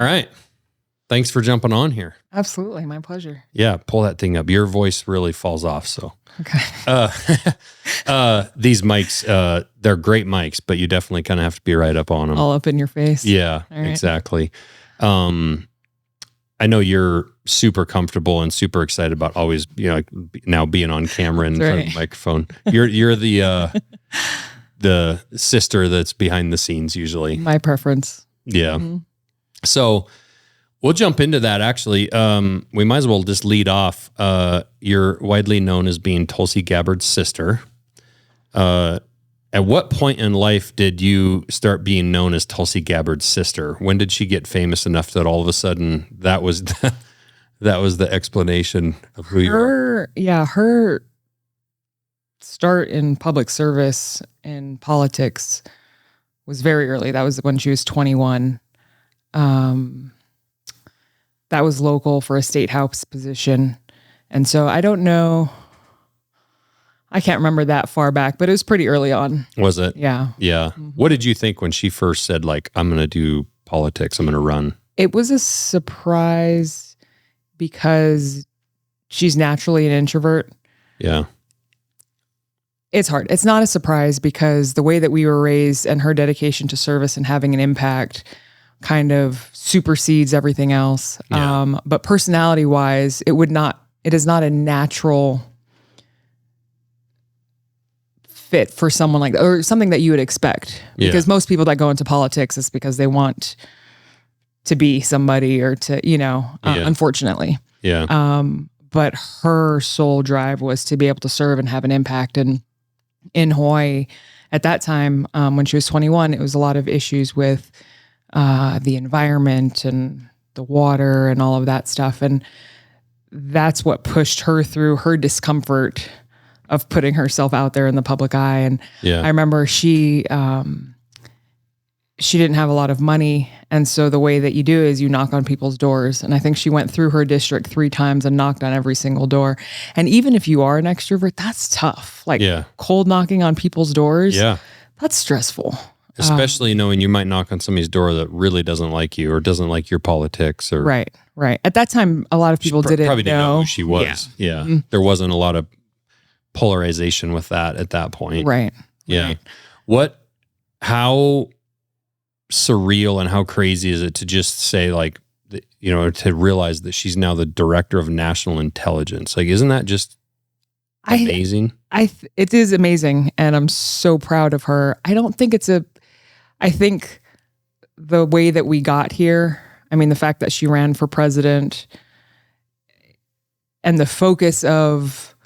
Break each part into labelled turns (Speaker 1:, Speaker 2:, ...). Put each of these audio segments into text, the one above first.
Speaker 1: All right. Thanks for jumping on here.
Speaker 2: Absolutely. My pleasure.
Speaker 1: Yeah. Pull that thing up. Your voice really falls off. So,
Speaker 2: Okay.
Speaker 1: These mics, they're great mics, but you definitely kind of have to be right up on them.
Speaker 2: All up in your face.
Speaker 1: Yeah,
Speaker 2: All right.
Speaker 1: exactly. I know you're super comfortable and super excited about always, like now being on camera in front of the microphone. You're the sister that's behind the scenes usually.
Speaker 2: My preference.
Speaker 1: Yeah. Mm-hmm. So we'll jump into that actually. We might as well just lead off. You're widely known as being Tulsi Gabbard's sister. At what point in life did you start being known as Tulsi Gabbard's sister? When did she get famous enough that all of a sudden that was the explanation of who you are?
Speaker 2: Yeah, her start in public service in politics was very early. That was when she was 21. That was local for a state house position. And so I don't know. I can't remember that far back, but it was pretty early on.
Speaker 1: Was it?
Speaker 2: Yeah.
Speaker 1: Yeah. Mm-hmm. What did you think when she first said, like, I'm going to do politics, I'm going to run?
Speaker 2: It was a surprise because she's naturally an introvert.
Speaker 1: Yeah.
Speaker 2: It's hard. It's not a surprise because the way that we were raised and her dedication to service and having an impact kind of supersedes everything else. Yeah. But personality wise, it is not a natural fit for someone like that, or something that you would expect, because most people that go into politics is because they want to be somebody or to, unfortunately.
Speaker 1: Yeah.
Speaker 2: But her sole drive was to be able to serve and have an impact. And in Hawaii at that time, when she was 21, it was a lot of issues with the environment and the water and all of that stuff. And that's what pushed her through her discomfort of putting herself out there in the public eye. And I remember she didn't have a lot of money. And so the way that you do is you knock on people's doors. And I think she went through her district 3 times and knocked on every single door. And even if you are an extrovert, that's tough. Like cold knocking on people's doors. Yeah. That's stressful.
Speaker 1: Especially knowing you might knock on somebody's door that really doesn't like you or doesn't like your politics. Or
Speaker 2: Right. At that time, a lot of people probably didn't know
Speaker 1: who she was. Yeah. Mm-hmm. There wasn't a lot of polarization with that at that point.
Speaker 2: Right.
Speaker 1: Yeah. Right. How surreal and how crazy is it to just say, like, to realize that she's now the director of national intelligence? Like, isn't that just amazing?
Speaker 2: It is amazing. And I'm so proud of her. I think the way that we got here, I mean, the fact that she ran for president and the focus of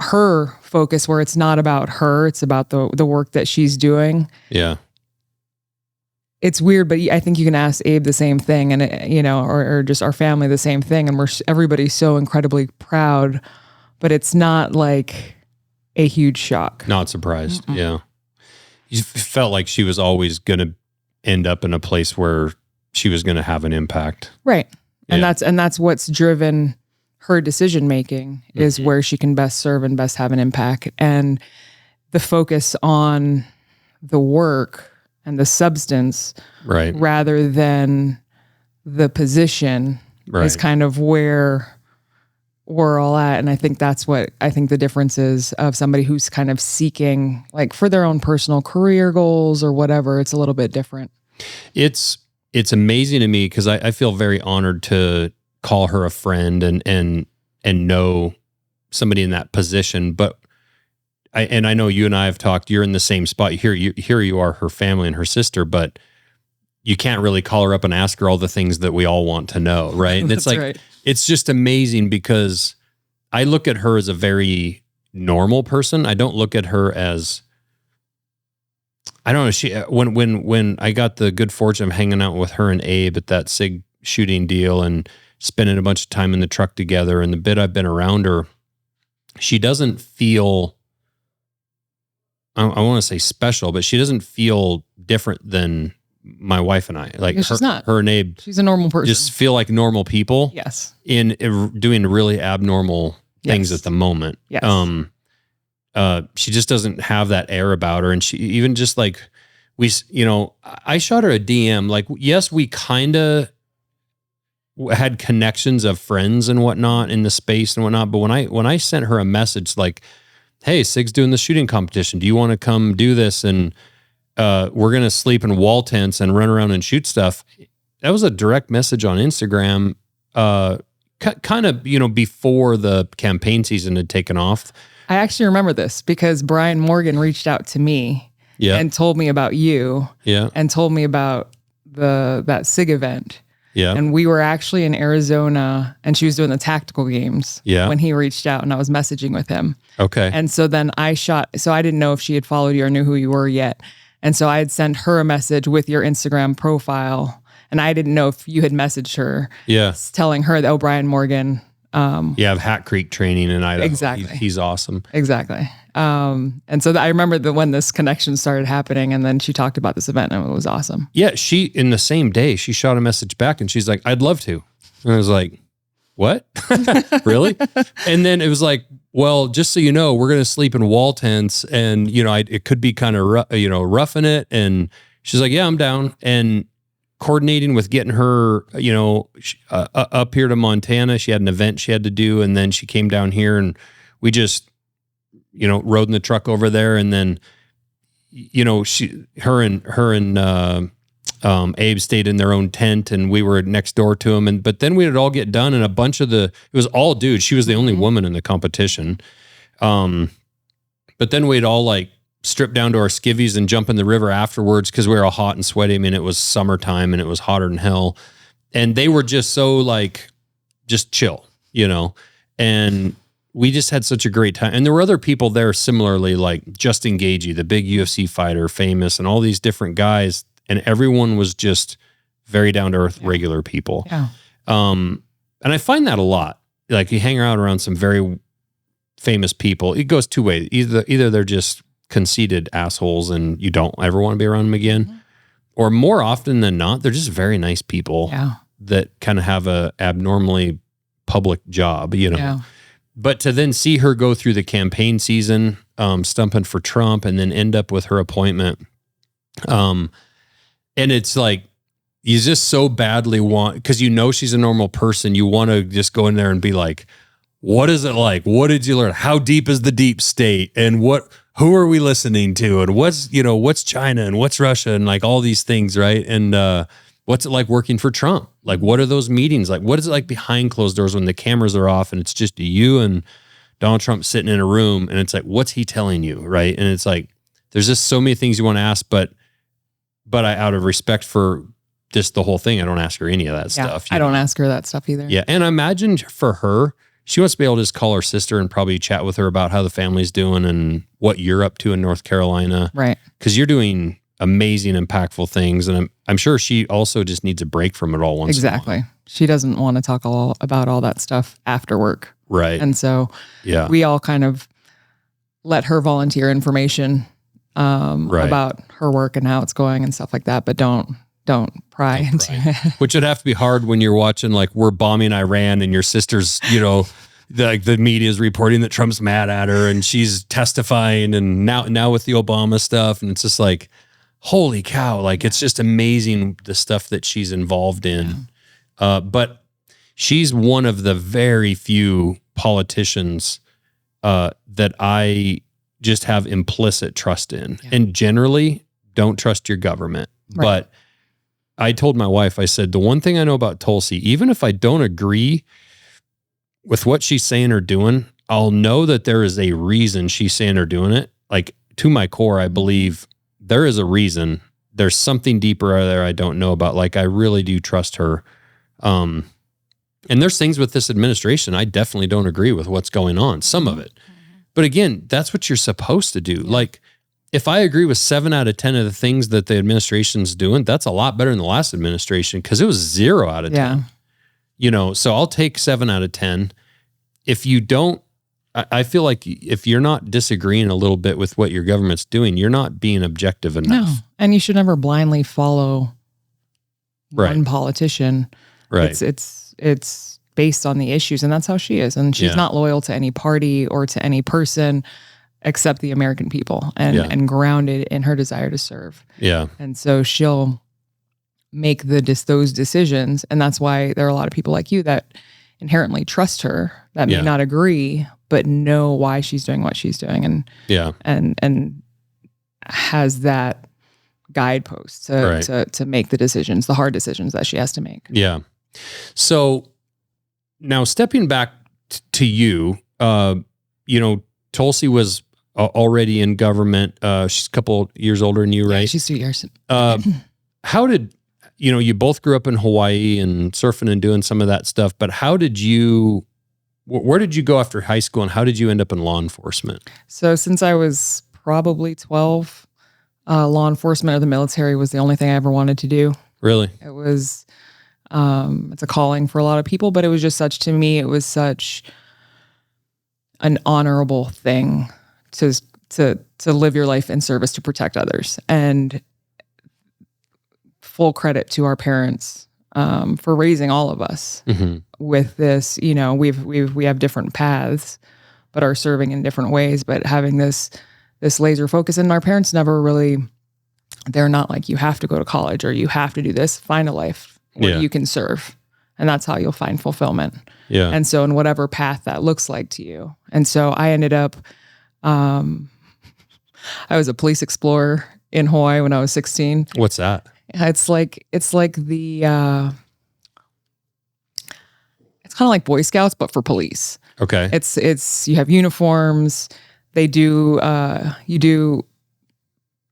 Speaker 2: her focus, where it's not about her, it's about the work that she's doing.
Speaker 1: Yeah.
Speaker 2: It's weird, but I think you can ask Abe the same thing, and or just our family the same thing, and everybody's so incredibly proud, but it's not like a huge shock.
Speaker 1: Not surprised. Mm-mm. Yeah. You felt like she was always going to end up in a place where she was going to have an impact.
Speaker 2: Right. And that's what's driven her decision making, is where she can best serve and best have an impact. And the focus on the work and the substance,
Speaker 1: right,
Speaker 2: rather than the position, is kind of where we're all at. And I think that's what I think the difference is of somebody who's kind of seeking, like, for their own personal career goals or whatever. It's a little bit different.
Speaker 1: It's amazing to me because I feel very honored to call her a friend and know somebody in that position. But I know you and I have talked, you're in the same spot. Here you are, her family and her sister, but you can't really call her up and ask her all the things that we all want to know. Right. And it's like, right. It's just amazing because I look at her as a very normal person. I don't look at her as, I don't know. When I got the good fortune of hanging out with her and Abe at that SIG shooting deal and spending a bunch of time in the truck together, and the bit I've been around her, she doesn't feel, I want to say special, but she doesn't feel different than my wife and I. Like,
Speaker 2: she's not.
Speaker 1: Her and Abe,
Speaker 2: she's a normal person.
Speaker 1: Just feel like normal people.
Speaker 2: Yes.
Speaker 1: In doing really abnormal things at the moment.
Speaker 2: Yes.
Speaker 1: She just doesn't have that air about her. And she even just like, I shot her a DM. Like, yes, we kind of had connections of friends and whatnot in the space and whatnot. But when I sent her a message like, hey, Sig's doing the shooting competition. Do you want to come do this? And we're going to sleep in wall tents and run around and shoot stuff. That was a direct message on Instagram, kind of, before the campaign season had taken off.
Speaker 2: I actually remember this because Brian Morgan reached out to me and told me about you and told me about that SIG event. Yeah. And we were actually in Arizona and she was doing the tactical games when he reached out and I was messaging with him. Okay. And so then I didn't know if she had followed you or knew who you were yet. And so I had sent her a message with your Instagram profile and I didn't know if you had messaged her. Yeah. Telling her that Brian Morgan.
Speaker 1: I have Hat Creek training in Idaho. Exactly. He's awesome.
Speaker 2: Exactly. And so I remember that when this connection started happening and then she talked about this event and it was awesome.
Speaker 1: Yeah. In the same day, she shot a message back and she's like, I'd love to. And I was like, what? Really? And then it was like, well, just so you know, we're going to sleep in wall tents and, it could be kind of, roughing it. And she's like, yeah, I'm down. And coordinating with getting her, up here to Montana. She had an event she had to do. And then she came down here and we just, rode in the truck over there. And then, her and Abe stayed in their own tent and we were next door to them. But then we would all get done and it was all dudes. She was the only woman in the competition. But then we'd all strip down to our skivvies and jump in the river afterwards because we were all hot and sweaty. I mean, it was summertime and it was hotter than hell. And they were just so just chill, and we just had such a great time. And there were other people there similarly, like Justin Gagey, the big UFC fighter, famous, and all these different guys. And everyone was just very down to earth, regular people. Yeah. And I find that a lot. Like you hang around some very famous people. It goes two ways. Either they're just conceited assholes and you don't ever want to be around them again, or more often than not, they're just very nice people that kind of have a abnormally public job, But to then see her go through the campaign season, stumping for Trump, and then end up with her appointment, and it's like you just so badly want, because she's a normal person, you want to just go in there and be like, what is it like? What did you learn? How deep is the deep state? And who are we listening to? And what's China and what's Russia and all these things, right? And what's it like working for Trump? Like, what are those meetings like? What is it like behind closed doors when the cameras are off and it's just you and Donald Trump sitting in a room and it's like, what's he telling you, right? And it's like, there's just so many things you want to ask, but I, out of respect for just the whole thing, I don't ask her any of that stuff.
Speaker 2: I don't ask her that stuff either.
Speaker 1: Yeah, and I imagine for her, she wants to be able to just call her sister and probably chat with her about how the family's doing and what you're up to in North Carolina. Right. Because you're doing amazing, impactful things. And I'm sure she also just needs a break from it all once in a while.
Speaker 2: Exactly. She doesn't want to talk about all that stuff after work.
Speaker 1: Right.
Speaker 2: And so we all kind of let her volunteer information about her work and how it's going and stuff like that. But don't pry into it.
Speaker 1: Which would have to be hard when you're watching, we're bombing Iran and your sister's, the media is reporting that Trump's mad at her and she's testifying, and now with the Obama stuff. And it's just like, holy cow. It's just amazing the stuff that she's involved in. Yeah. But she's one of the very few politicians that I just have implicit trust in. Yeah. And generally don't trust your government. Right. But I told my wife, I said, the one thing I know about Tulsi, even if I don't agree with what she's saying or doing, I'll know that there is a reason she's saying or doing it. To my core, I believe there is a reason. There's something deeper there I don't know about. I really do trust her. And there's things with this administration I definitely don't agree with what's going on, some of it. But again, that's what you're supposed to do. Yeah. If I agree with 7 out of 10 of the things that the administration's doing, that's a lot better than the last administration because it was 0 out of 10. So I'll take 7 out of 10. If you don't, I feel like if you're not disagreeing a little bit with what your government's doing, you're not being objective enough.
Speaker 2: No, and you should never blindly follow one politician. Right. It's based on the issues, and that's how she is. And she's not loyal to any party or to any person except the American people and grounded in her desire to serve. Yeah. And so she'll make those decisions. And that's why there are a lot of people like you that inherently trust her, that may not agree, but know why she's doing what she's doing, and has that guidepost to make the decisions, the hard decisions that she has to make.
Speaker 1: Yeah. So now stepping back to you, Tulsi was already in government. She's a couple years older than you, right?
Speaker 2: Yeah, she's 2 years.
Speaker 1: How did, you both grew up in Hawaii and surfing and doing some of that stuff, but where did you go after high school, and how did you end up in law enforcement? So
Speaker 2: since I was probably 12, law enforcement or the military was the only thing I ever wanted to do.
Speaker 1: Really?
Speaker 2: It was, it's a calling for a lot of people, but it was just such an honorable thing to live your life in service to protect others. And full credit to our parents for raising all of us with this. We have different paths, but are serving in different ways. But having this laser focus, and our parents never really, they're not like, you have to go to college or you have to do this. Find a life where you can serve, and that's how you'll find fulfillment. Yeah. And so in whatever path that looks like to you. And so I ended up, I was a police explorer in Hawaii when I was 16.
Speaker 1: What's that?
Speaker 2: It's like the, it's kind of like Boy Scouts, but for police.
Speaker 1: Okay.
Speaker 2: It's, you have uniforms. They do, you do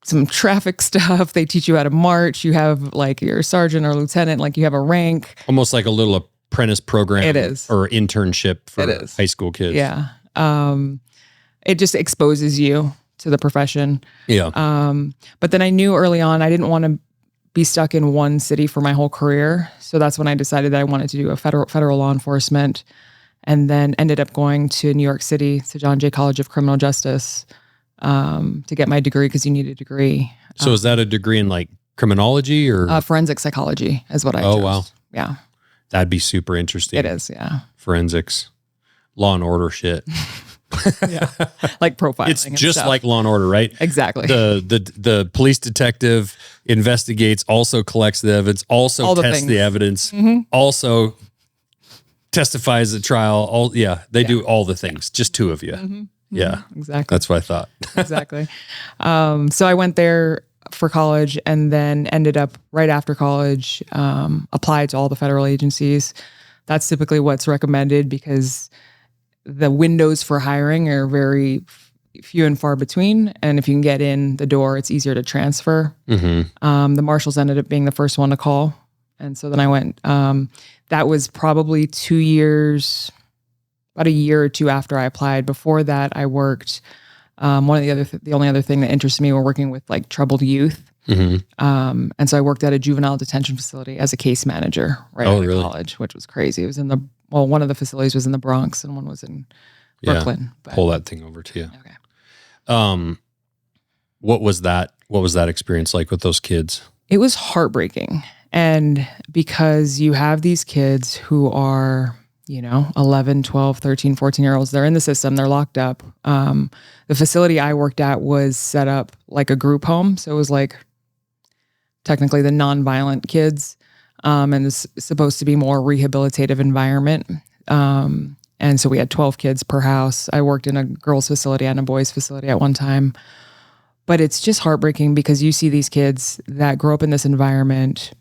Speaker 2: some traffic stuff. They teach you how to march. You have like your sergeant or lieutenant, like you have a rank.
Speaker 1: Almost like a little apprentice program.
Speaker 2: It is.
Speaker 1: Or internship for high school kids.
Speaker 2: Yeah. It just exposes you to the profession.
Speaker 1: Yeah.
Speaker 2: But then I knew early on I didn't want to be stuck in one city for my whole career. So that's when I decided that I wanted to do a federal law enforcement, and then ended up going to New York City to John Jay College of Criminal Justice to get my degree, because you need a degree.
Speaker 1: So is that a degree in like criminology or?
Speaker 2: Forensic psychology is what I chose.
Speaker 1: Oh, wow.
Speaker 2: Yeah.
Speaker 1: That'd be super interesting.
Speaker 2: It is, yeah.
Speaker 1: Forensics, law and order shit.
Speaker 2: Yeah, like profiling.
Speaker 1: It's just stuff. Like Law and Order, right?
Speaker 2: Exactly.
Speaker 1: The police detective investigates, also collects the evidence, also tests the evidence, also testifies at trial. They do all the things. Just two of you. Yeah,
Speaker 2: exactly.
Speaker 1: That's what I thought.
Speaker 2: Exactly. So I went there for college, and then ended up right after college, applied to all the federal agencies. That's typically what's recommended, because the windows for hiring are very few and far between. And if you can get in the door, it's easier to transfer. The marshals ended up being the first one to call. And so then I went, that was probably 2 years, about a year or two after I applied. Before that, I worked, the only other thing that interested me were working with like troubled youth. And so I worked at a juvenile detention facility as a case manager out of college, which was crazy. It was one of the facilities was in the Bronx and one was in Brooklyn.
Speaker 1: But, pull that thing over to you.
Speaker 2: Okay.
Speaker 1: What was that experience like with those kids?
Speaker 2: It was heartbreaking. And because you have these kids who are, 11, 12, 13, 14-year-olds, they're in the system, they're locked up. The facility I worked at was set up like a group home. So it was like technically the nonviolent kids. And it's supposed to be more rehabilitative environment. And so we had 12 kids per house. I worked in a girls' facility and a boys' facility at one time. But it's just heartbreaking, because you see these kids that grow up in this environment,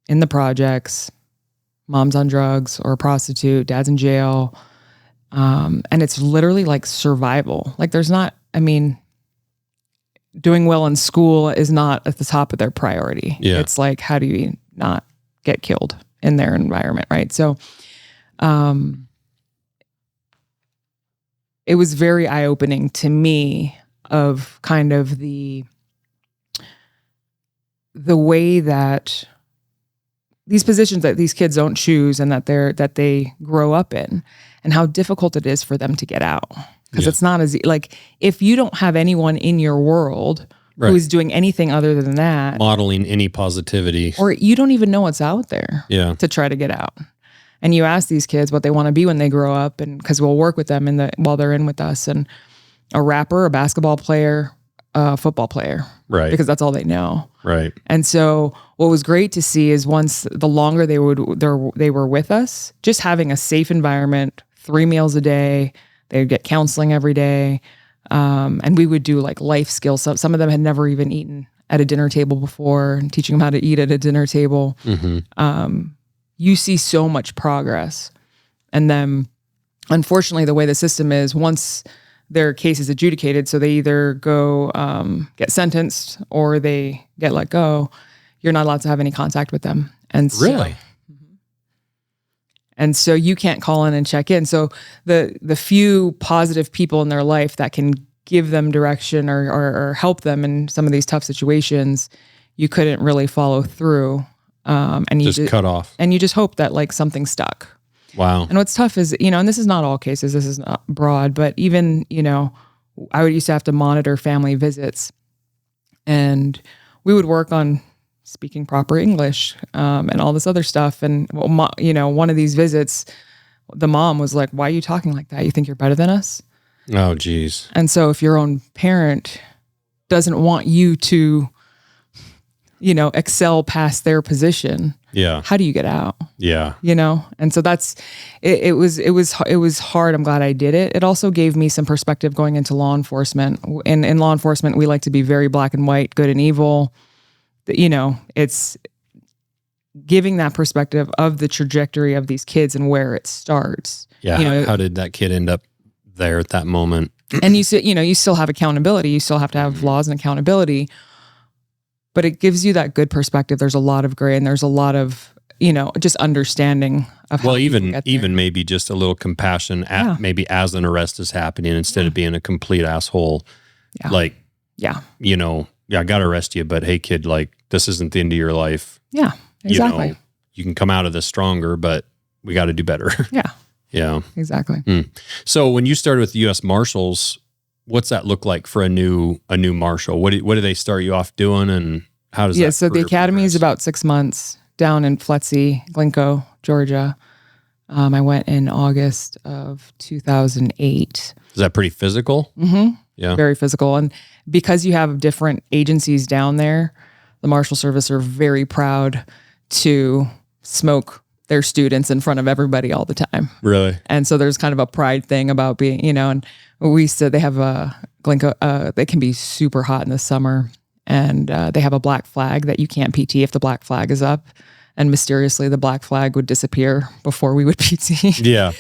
Speaker 2: in the projects, mom's on drugs or a prostitute, dad's in jail. And it's literally like survival. Like doing well in school is not at the top of their priority. Yeah. It's like, how do you not get killed in their environment, right? So it was very eye-opening to me of kind of the way that these positions that these kids don't choose and that they grow up in, and how difficult it is for them to get out. Because it's not as, like, if you don't have anyone in your world who is doing anything other than that,
Speaker 1: modeling any positivity,
Speaker 2: or you don't even know what's out there to try to get out. And you ask these kids what they want to be when they grow up, and because we'll work with them while they're in with us, and a rapper, a basketball player, a football player,
Speaker 1: right?
Speaker 2: Because that's all they know,
Speaker 1: right?
Speaker 2: And so what was great to see is once the longer they were with us, just having a safe environment, 3 meals a day, they would get counseling every day, and we would do like life skills. So some of them had never even eaten at a dinner table before, and teaching them how to eat at a dinner table. You see so much progress, and then unfortunately, the way the system is, once their case is adjudicated, so they either go get sentenced or they get let go, you're not allowed to have any contact with them. And so,
Speaker 1: Really?
Speaker 2: And so you can't call in and check in. So the few positive people in their life that can give them direction or help them in some of these tough situations, you couldn't really follow through. And you
Speaker 1: just cut off.
Speaker 2: And you just hope that like something stuck.
Speaker 1: Wow.
Speaker 2: And what's tough is, and this is not all cases, this is not broad, but even, I used to have to monitor family visits, and we would work on speaking proper English, and all this other stuff. And, one of these visits, the mom was like, "Why are you talking like that? You think you're better than us?"
Speaker 1: Oh, geez.
Speaker 2: And so if your own parent doesn't want you to, excel past their position, how do you get out?
Speaker 1: Yeah.
Speaker 2: And so that's, it was hard. I'm glad I did it. It also gave me some perspective going into law enforcement. In law enforcement, we like to be very black and white, good and evil. It's giving that perspective of the trajectory of these kids and where it starts.
Speaker 1: Yeah. How did that kid end up there at that moment?
Speaker 2: And you still have accountability. You still have to have laws and accountability, but it gives you that good perspective. There's a lot of gray, and there's a lot of, just understanding of how
Speaker 1: even maybe just a little compassion maybe as an arrest is happening, instead of being a complete asshole.
Speaker 2: Yeah.
Speaker 1: Like, I got to arrest you, but hey kid, like, this isn't the end of your life.
Speaker 2: Yeah, exactly.
Speaker 1: You can come out of this stronger, but we got to do better.
Speaker 2: Yeah.
Speaker 1: Yeah.
Speaker 2: Exactly.
Speaker 1: So when you started with the U.S. Marshals, what's that look like for a new marshal? What do they start you off doing, and how does that?
Speaker 2: Yeah, so the academy is about 6 months down in Fletsy, Glencoe, Georgia. I went in August of 2008.
Speaker 1: Is that pretty physical?
Speaker 2: Mm-hmm.
Speaker 1: Yeah,
Speaker 2: very physical. And because you have different agencies down there, the Marshal Service are very proud to smoke their students in front of everybody all the time.
Speaker 1: Really?
Speaker 2: And so there's kind of a pride thing about being, and we said they have a Glencoe, they can be super hot in the summer, and they have a black flag that you can't PT if the black flag is up. And mysteriously, the black flag would disappear before we would PT.
Speaker 1: Yeah.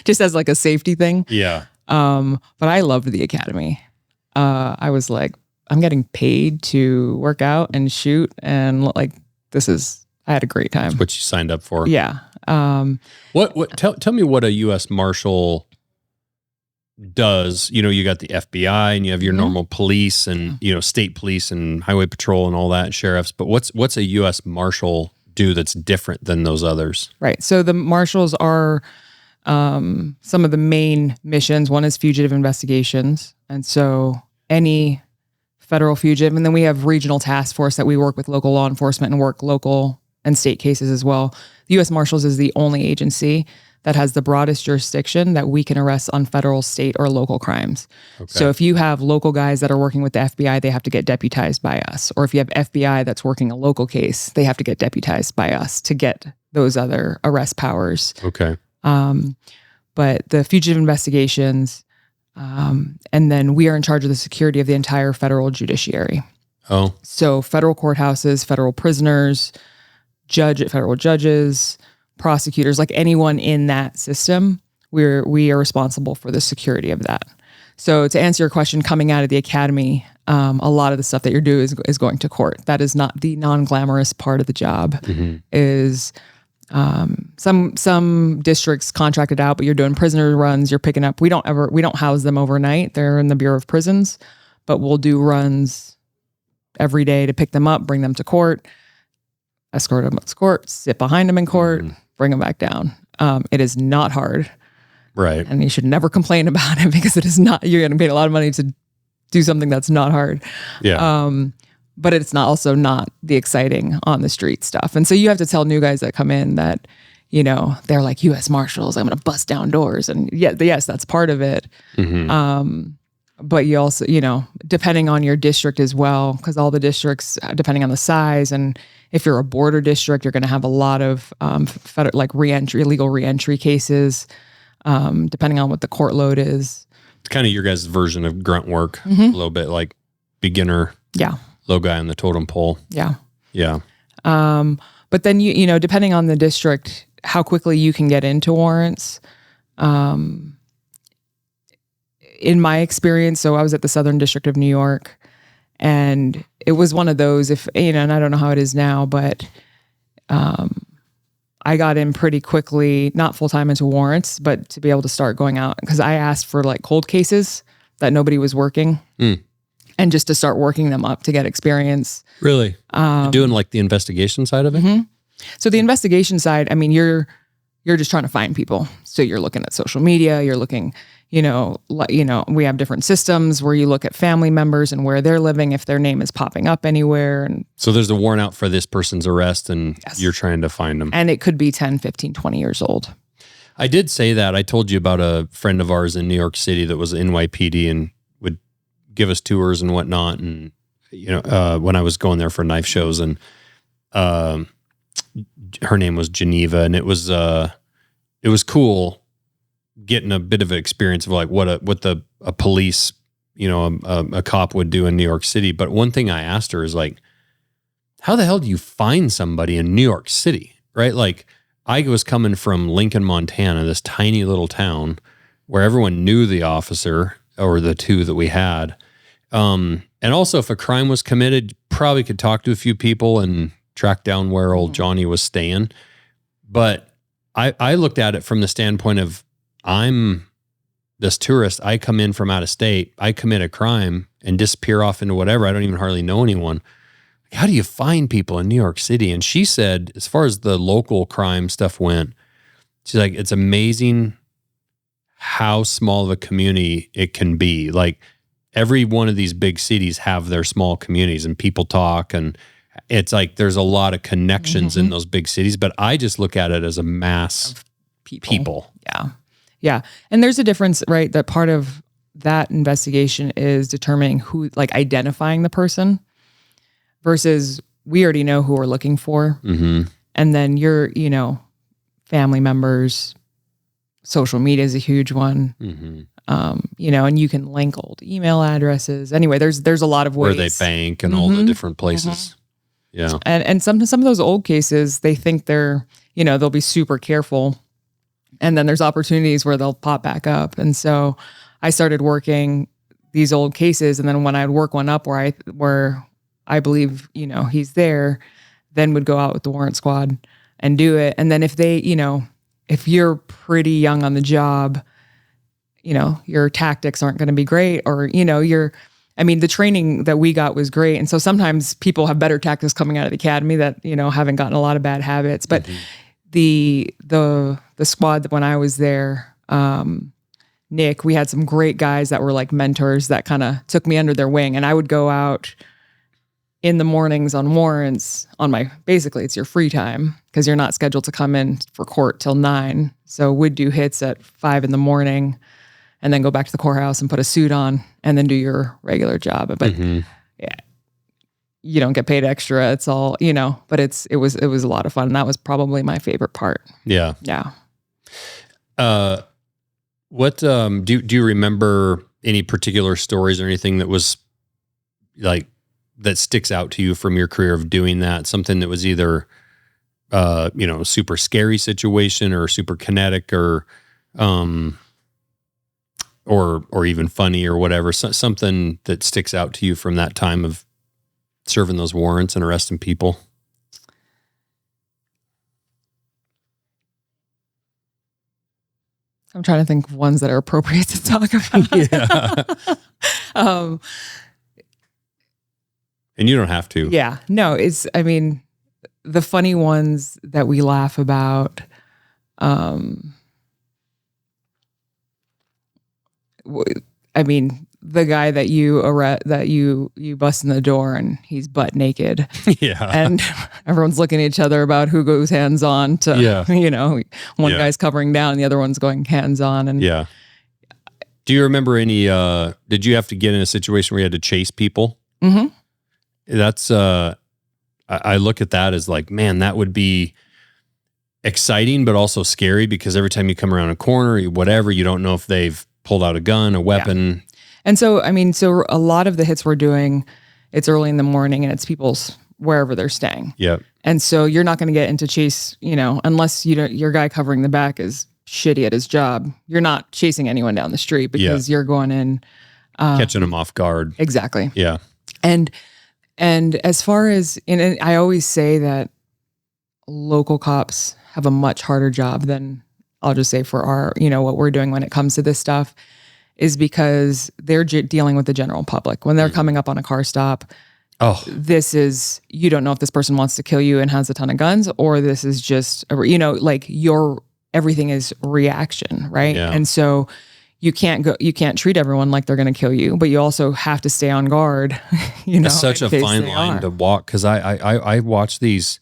Speaker 2: Just as like a safety thing.
Speaker 1: Yeah.
Speaker 2: But I loved the academy. I was like, I'm getting paid to work out and shoot, and like, I had a great time.
Speaker 1: That's what you signed up for.
Speaker 2: Yeah.
Speaker 1: Tell me what a U.S. Marshal does. You got the FBI, and you have your normal police, and state police and highway patrol and all that, sheriffs. But what's a U.S. Marshal do that's different than those others? Right.
Speaker 2: So the marshals are some of the main missions. One is fugitive investigations, and so any federal fugitive, and then we have regional task force that we work with local law enforcement and work local and state cases as well. The U.S. Marshals is the only agency that has the broadest jurisdiction that we can arrest on federal, state, or local crimes. Okay. So if you have local guys that are working with the FBI, they have to get deputized by us. Or if you have FBI that's working a local case, they have to get deputized by us to get those other arrest powers.
Speaker 1: Okay.
Speaker 2: But the fugitive investigations, and then we are in charge of the security of the entire federal judiciary.
Speaker 1: Oh.
Speaker 2: So federal courthouses, federal prisoners, federal judges, prosecutors, like anyone in that system, we are responsible for the security of that. So to answer your question, coming out of the academy, a lot of the stuff that you're doing is going to court. That is not the non-glamorous part of the job. Mm-hmm. Is some districts contracted out, but you're doing prisoner runs. You're picking up. We don't house them overnight. They're in the Bureau of Prisons, but we'll do runs every day to pick them up, bring them to court, escort them to court, sit behind them in court, bring them back down. It is not hard.
Speaker 1: Right.
Speaker 2: And you should never complain about it, because it is not, you're getting paid a lot of money to do something that's not hard.
Speaker 1: Yeah.
Speaker 2: But it's also not the exciting on the street stuff. And so you have to tell new guys that come in that, they're like U.S. Marshals, I'm going to bust down doors. And yes, that's part of it. Mm-hmm. but you also, depending on your district as well, because all the districts, depending on the size, and if you're a border district, you're going to have a lot of illegal reentry cases, depending on what the court load is.
Speaker 1: It's kind of your guys' version of grunt work, a little bit like beginner, low guy on the totem pole.
Speaker 2: Yeah.
Speaker 1: But
Speaker 2: then depending on the district, how quickly you can get into warrants. In my experience, so I was at the Southern District of New York, and it was one of those, and I don't know how it is now, but I got in pretty quickly, not full-time into warrants, but to be able to start going out, because I asked for like cold cases that nobody was working, and just to start working them up to get experience.
Speaker 1: Really? You're doing like the investigation side of it?
Speaker 2: So the investigation side, I mean, you're just trying to find people. So you're looking at social media, you're looking, we have different systems where you look at family members and where they're living, if their name is popping up anywhere. And
Speaker 1: so there's a warrant out for this person's arrest, and you're trying to find them.
Speaker 2: And it could be 10, 15, 20 years old.
Speaker 1: I did say that. I told you about a friend of ours in New York City that was NYPD and would give us tours and whatnot. And, when I was going there for knife shows, and her name was Geneva, and it was cool getting a bit of an experience of like what a police, a cop would do in New York City. But one thing I asked her is like, how the hell do you find somebody in New York City? Right? Like, I was coming from Lincoln, Montana, this tiny little town where everyone knew the officer or the two that we had. And also if a crime was committed, probably could talk to a few people and track down where old Johnny was staying. But I looked at it from the standpoint of, I'm this tourist. I come in from out of state. I commit a crime and disappear off into whatever. I don't even hardly know anyone. How do you find people in New York City? And she said, as far as the local crime stuff went, she's like, it's amazing how small of a community it can be. Like, every one of these big cities have their small communities and people talk, and it's like there's a lot of connections in those big cities, but I just look at it as a mass of people.
Speaker 2: Yeah. And there's a difference, right? That part of that investigation is determining who, like identifying the person, versus we already know who we're looking for. And then your, family members, social media is a huge one. And you can link old email addresses. Anyway, there's a lot of ways.
Speaker 1: Where they bank and all the different places. Yeah.
Speaker 2: And some of those old cases, they think they're, they'll be super careful. And then there's opportunities where they'll pop back up. And so I started working these old cases. And then when I'd work one up where I believe, he's there, then would go out with the warrant squad and do it. And then if they, if you're pretty young on the job, your tactics aren't going to be great, or, the training that we got was great. And so sometimes people have better tactics coming out of the academy that, haven't gotten a lot of bad habits. But the squad that when I was there, Nick, we had some great guys that were like mentors that kind of took me under their wing. And I would go out in the mornings on warrants basically it's your free time, because you're not scheduled to come in for court till 9. So we'd do hits at 5 a.m. and then go back to the courthouse and put a suit on and then do your regular job. But yeah, you don't get paid extra. It's all, but it was a lot of fun. And that was probably my favorite part.
Speaker 1: Yeah.
Speaker 2: Yeah.
Speaker 1: What, do you remember any particular stories or anything that was like, that sticks out to you from your career of doing that? Something that was either, super scary situation or super kinetic or even funny or whatever, something that sticks out to you from that time of serving those warrants and arresting people?
Speaker 2: I'm trying to think of ones that are appropriate to talk about.
Speaker 1: Yeah. And you don't have to.
Speaker 2: Yeah. No, the funny ones that we laugh about, the guy that you bust in the door and he's butt naked.
Speaker 1: Yeah.
Speaker 2: And everyone's looking at each other about who goes hands on to, one guy's covering down, the other one's going hands on. And
Speaker 1: Do you remember any, did you have to get in a situation where you had to chase people?
Speaker 2: Mm-hmm.
Speaker 1: That's, I look at that as like, man, that would be exciting, but also scary because every time you come around a corner, whatever, you don't know if they've pulled out a gun, a weapon.
Speaker 2: Yeah. And so, I mean, so a lot of the hits we're doing, it's early in the morning and it's people's wherever they're staying.
Speaker 1: Yep.
Speaker 2: And so you're not going to get into chase, unless your guy covering the back is shitty at his job. You're not chasing anyone down the street because you're going in.
Speaker 1: Catching them off guard.
Speaker 2: Exactly.
Speaker 1: Yeah.
Speaker 2: And as far as, and I always say that local cops have a much harder job than, I'll just say, for our, what we're doing when it comes to this stuff, is because they're dealing with the general public. When they're coming up on a car stop, this is, you don't know if this person wants to kill you and has a ton of guns, or this is just, like everything is reaction, right?
Speaker 1: Yeah.
Speaker 2: And so you can't treat everyone like they're going to kill you, but you also have to stay on guard.
Speaker 1: It's such a fine line to walk. Cause I watch these.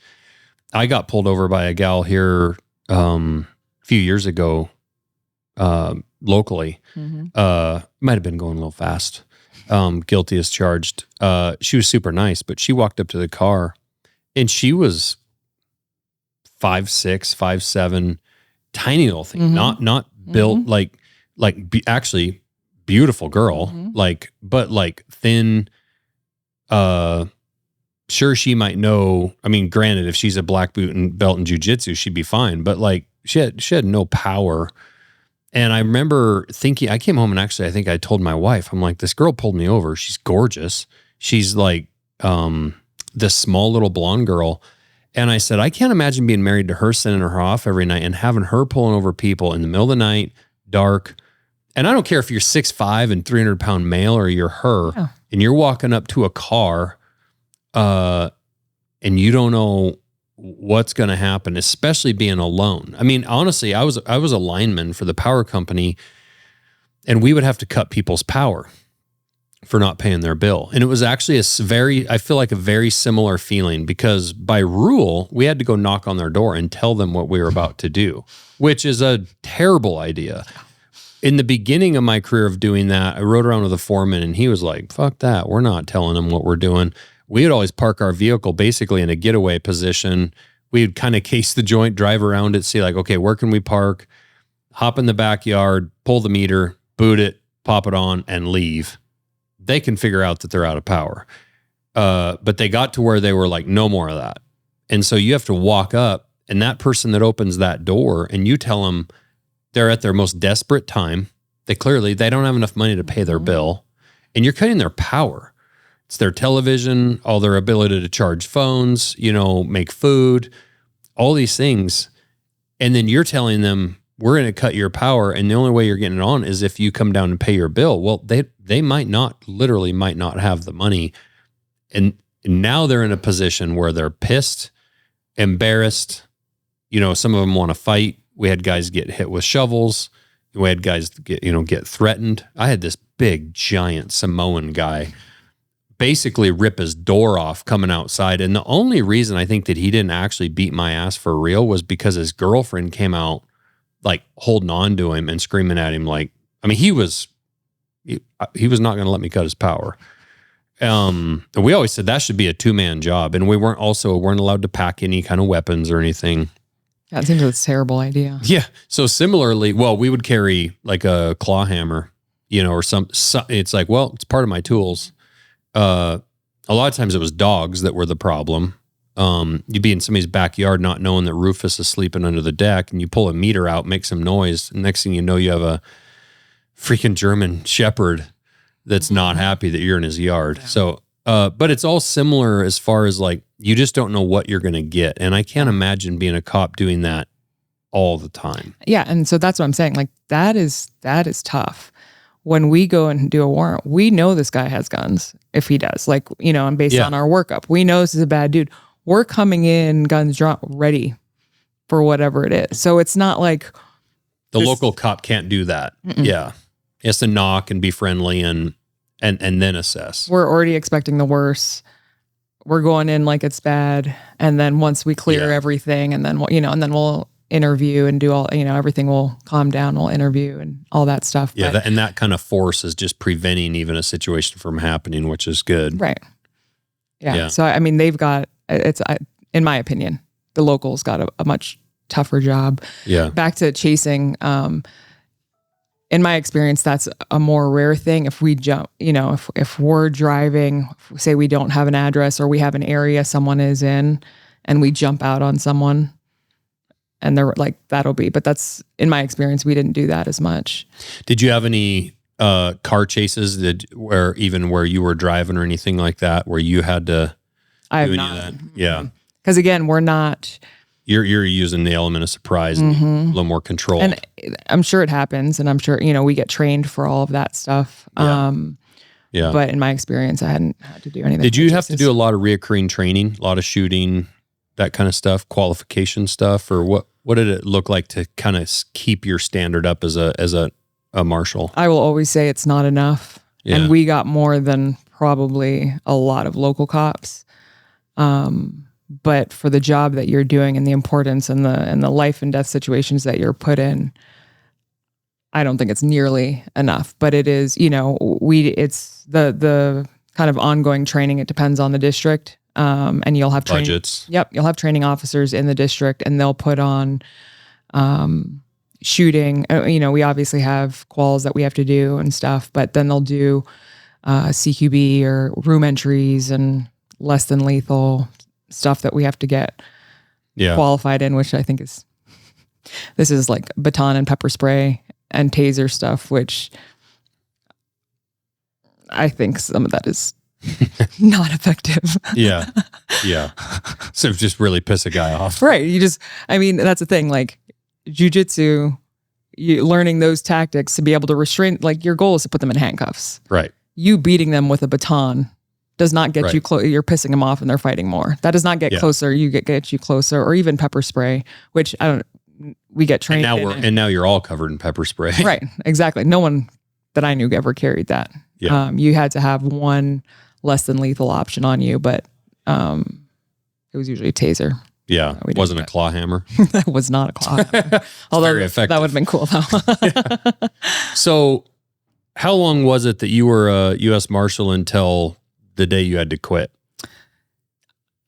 Speaker 1: I got pulled over by a gal here, a few years ago, locally. Mm-hmm. Might've been going a little fast. Guilty as charged. She was super nice, but she walked up to the car and she was 5'6", 5'7", tiny little thing, mm-hmm. not built mm-hmm. Actually beautiful girl, mm-hmm. but thin. Sure, she might know. I mean, granted, if she's a black belt in jiu-jitsu, she'd be fine. But she had no power. And I remember thinking, I came home and actually, I think I told my wife, I'm like, this girl pulled me over. She's gorgeous. She's like this small little blonde girl. And I said, I can't imagine being married to her, sending her off every night and having her pulling over people in the middle of the night, dark. And I don't care if you're 6'5" and 300-pound male or you're her, and you're walking up to a car and you don't know what's going to happen, especially being alone. I mean, honestly, I was a lineman for the power company, and we would have to cut people's power for not paying their bill. And it was actually I feel like a very similar feeling, because by rule, we had to go knock on their door and tell them what we were about to do, which is a terrible idea. In the beginning of my career of doing that, I rode around with a foreman and he was like, fuck that. We're not telling them what we're doing. We would always park our vehicle basically in a getaway position. We'd kind of case the joint, drive around it, see like, okay, where can we park? Hop in the backyard, pull the meter, boot it, pop it on, and leave. They can figure out that they're out of power. But they got to where they were like, no more of that. And so you have to walk up, and that person that opens that door, and you tell them they're at their most desperate time. They don't have enough money to pay their bill, and you're cutting their power. It's their television, all their ability to charge phones, make food, all these things. And then you're telling them, we're going to cut your power, and the only way you're getting it on is if you come down and pay your bill. Well, they might not have the money. And now they're in a position where they're pissed, embarrassed. Some of them want to fight. We had guys get hit with shovels. We had guys get threatened. I had this big, giant Samoan guy basically rip his door off coming outside. And the only reason I think that he didn't actually beat my ass for real was because his girlfriend came out holding on to him and screaming at him. He was not going to let me cut his power. We always said that should be a 2-man job. And we weren't allowed to pack any kind of weapons or anything.
Speaker 2: That seems like a terrible idea.
Speaker 1: Yeah. So similarly, we would carry like a claw hammer, or some it's like, it's part of my tools. A lot of times it was dogs that were the problem. You'd be in somebody's backyard not knowing that Rufus is sleeping under the deck, and you pull a meter out, make some noise, and next thing you know, you have a freaking German Shepherd that's not happy that you're in his yard. Yeah. So, but it's all similar as far as you just don't know what you're going to get. And I can't imagine being a cop doing that all the time.
Speaker 2: Yeah. And so that's what I'm saying. That is tough. When we go and do a warrant, we know this guy has guns if he does, and based on our workup, we know this is a bad dude. We're coming in guns drawn, ready for whatever it is. So it's not like
Speaker 1: the local cop can't do that. Mm-mm. Yeah. He has to knock and be friendly and then assess.
Speaker 2: We're already expecting the worst. We're going in like it's bad. And then once we clear everything, and then, and then we'll interview and do all, everything will calm down. We'll interview and all that stuff.
Speaker 1: Yeah.
Speaker 2: But,
Speaker 1: And that kind of force is just preventing even a situation from happening, which is good.
Speaker 2: right. Yeah.
Speaker 1: Yeah.
Speaker 2: So, I mean, in my opinion, the locals got a much tougher job.
Speaker 1: Yeah.
Speaker 2: Back to chasing, in my experience, that's a more rare thing. If we jump, if we're driving, say we don't have an address or we have an area someone is in and we jump out on someone and they're like, but that's, in my experience, we didn't do that as much.
Speaker 1: Did you have any car chases where you were driving or anything like that, where you had to
Speaker 2: I have
Speaker 1: do any
Speaker 2: not.
Speaker 1: of that? Yeah.
Speaker 2: Because again, we're not.
Speaker 1: You're using the element of surprise and a little more control.
Speaker 2: And I'm sure it happens, and I'm sure, we get trained for all of that stuff.
Speaker 1: Yeah.
Speaker 2: But in my experience, I hadn't had to do anything.
Speaker 1: Did you have to do a lot of reoccurring training, a lot of shooting, that kind of stuff, qualification stuff, or what did it look like to kind of keep your standard up as a marshal?
Speaker 2: I will always say it's not enough.
Speaker 1: Yeah.
Speaker 2: And we got more than probably a lot of local cops. But for the job that you're doing and the importance and the life and death situations that you're put in, I don't think it's nearly enough. But it is, it's the kind of ongoing training. It depends on the district. And you'll have
Speaker 1: budgets.
Speaker 2: Yep. You'll have training officers in the district and they'll put on, shooting. We obviously have quals that we have to do and stuff, but then they'll do, CQB or room entries and less than lethal stuff that we have to get qualified in, which I think this is like baton and pepper spray and taser stuff, which I think some of that is not effective.
Speaker 1: Yeah. Yeah. So just really piss a guy off.
Speaker 2: Right. That's the thing, like jujitsu, learning those tactics to be able to restrain, like your goal is to put them in handcuffs.
Speaker 1: Right.
Speaker 2: You beating them with a baton does not get you close. You're pissing them off and they're fighting more. That does not get closer. You get you closer, or even pepper spray, which we get trained.
Speaker 1: And now you're all covered in pepper spray.
Speaker 2: Right. Exactly. No one that I knew ever carried that.
Speaker 1: Yeah.
Speaker 2: You had to have one less than lethal option on you, but it was usually a taser.
Speaker 1: Yeah. It wasn't a claw hammer.
Speaker 2: That was not a claw hammer. Although that would have been cool though.
Speaker 1: Yeah. So how long was it that you were a U.S. Marshal until the day you had to quit?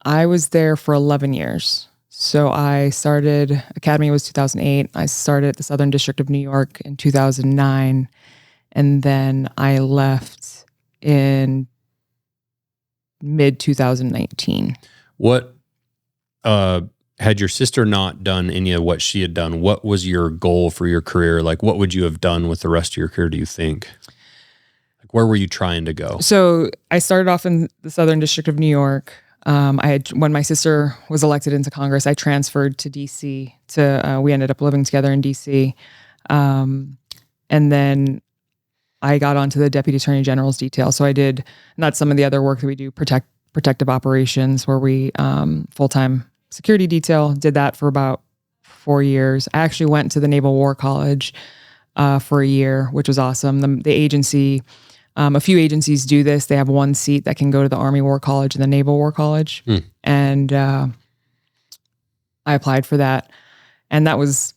Speaker 2: I was there for 11 years. So I started, Academy was 2008. I started at the Southern District of New York in 2009. And then I left in mid 2019.
Speaker 1: What, had your sister not done any of what she had done, what was your goal for your career? Like, what would you have done with the rest of your career, do you think? Like, where were you trying to go?
Speaker 2: So I started off in the Southern District of New York. When my sister was elected into Congress, I transferred to DC we ended up living together in DC. And then I got onto the Deputy Attorney General's detail. So I did not some of the other work that we do, protective operations, where we, full-time security detail, did that for about 4 years. I actually went to the Naval War College, for a year, which was awesome. The agency, a few agencies do this. They have one seat that can go to the Army War College and the Naval War College. And I applied for that. And that was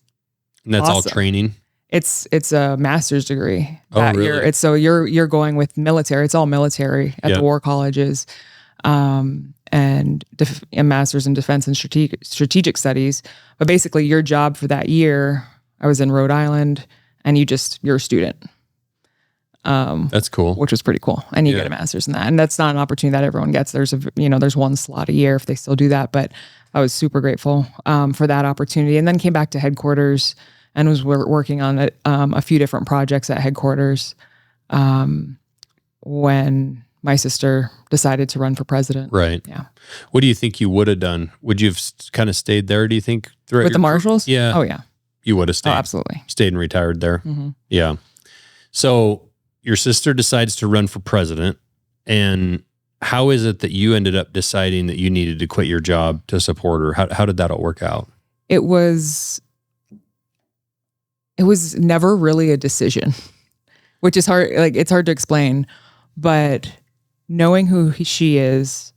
Speaker 1: that's
Speaker 2: awesome.
Speaker 1: All training?
Speaker 2: It's a master's degree.
Speaker 1: Oh, really?
Speaker 2: So you're going with military. It's all military at the war colleges. And a master's in defense and strategic studies. But basically your job for that year, I was in Rhode Island, and you're a student.
Speaker 1: That's cool.
Speaker 2: Which was pretty cool. And you get a master's in that. And that's not an opportunity that everyone gets. There's one slot a year if they still do that. But I was super grateful for that opportunity. And then came back to headquarters and was working on a few different projects at headquarters when my sister decided to run for president.
Speaker 1: Right.
Speaker 2: Yeah.
Speaker 1: What do you think you would have done? Would you have kind of stayed there, do you think?
Speaker 2: With the Marshals?
Speaker 1: Yeah.
Speaker 2: Oh, yeah.
Speaker 1: You would have stayed.
Speaker 2: Oh, absolutely.
Speaker 1: Stayed and retired there.
Speaker 2: Mm-hmm.
Speaker 1: Yeah. So your sister decides to run for president. And how is it that you ended up deciding that you needed to quit your job to support her? How did that all work out?
Speaker 2: It was never really a decision, which is hard. Like, it's hard to explain, but knowing who she is,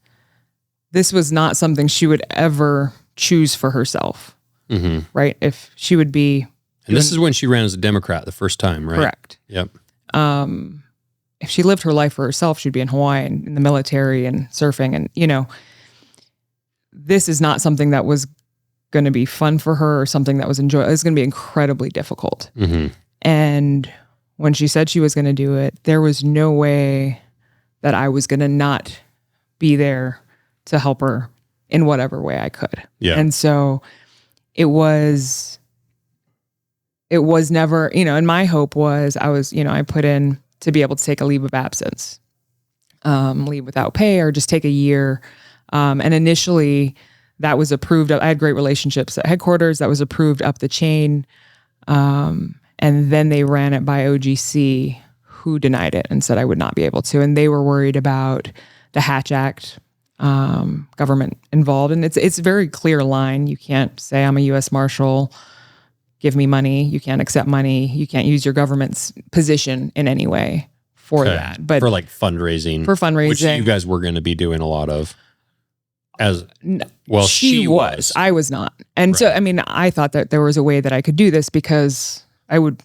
Speaker 2: this was not something she would ever choose for herself.
Speaker 1: Mm-hmm.
Speaker 2: right? If she would be...
Speaker 1: And this is when she ran as a Democrat the first time, right?
Speaker 2: Correct.
Speaker 1: Yep.
Speaker 2: If she lived her life for herself, she'd be in Hawaii and in the military and surfing. And, this is not something that was going to be fun for her or something that was enjoyable. It was going to be incredibly difficult.
Speaker 1: Mm-hmm.
Speaker 2: And when she said she was going to do it, there was no way that I was going to not be there to help her in whatever way I could.
Speaker 1: Yeah.
Speaker 2: And so it was never, and my hope was I put in to be able to take a leave of absence, leave without pay, or just take a year. And initially that was approved. I had great relationships at headquarters. That was approved up the chain. And then they ran it by OGC, who denied it and said I would not be able to. And they were worried about the Hatch Act, government involved. And it's a very clear line. You can't say I'm a U.S. Marshal, give me money. You can't accept money. You can't use your government's position in any way for that. But
Speaker 1: for like fundraising.
Speaker 2: For fundraising.
Speaker 1: Which you guys were going to be doing a lot of. She was.
Speaker 2: I was not. And so, I thought that there was a way that I could do this because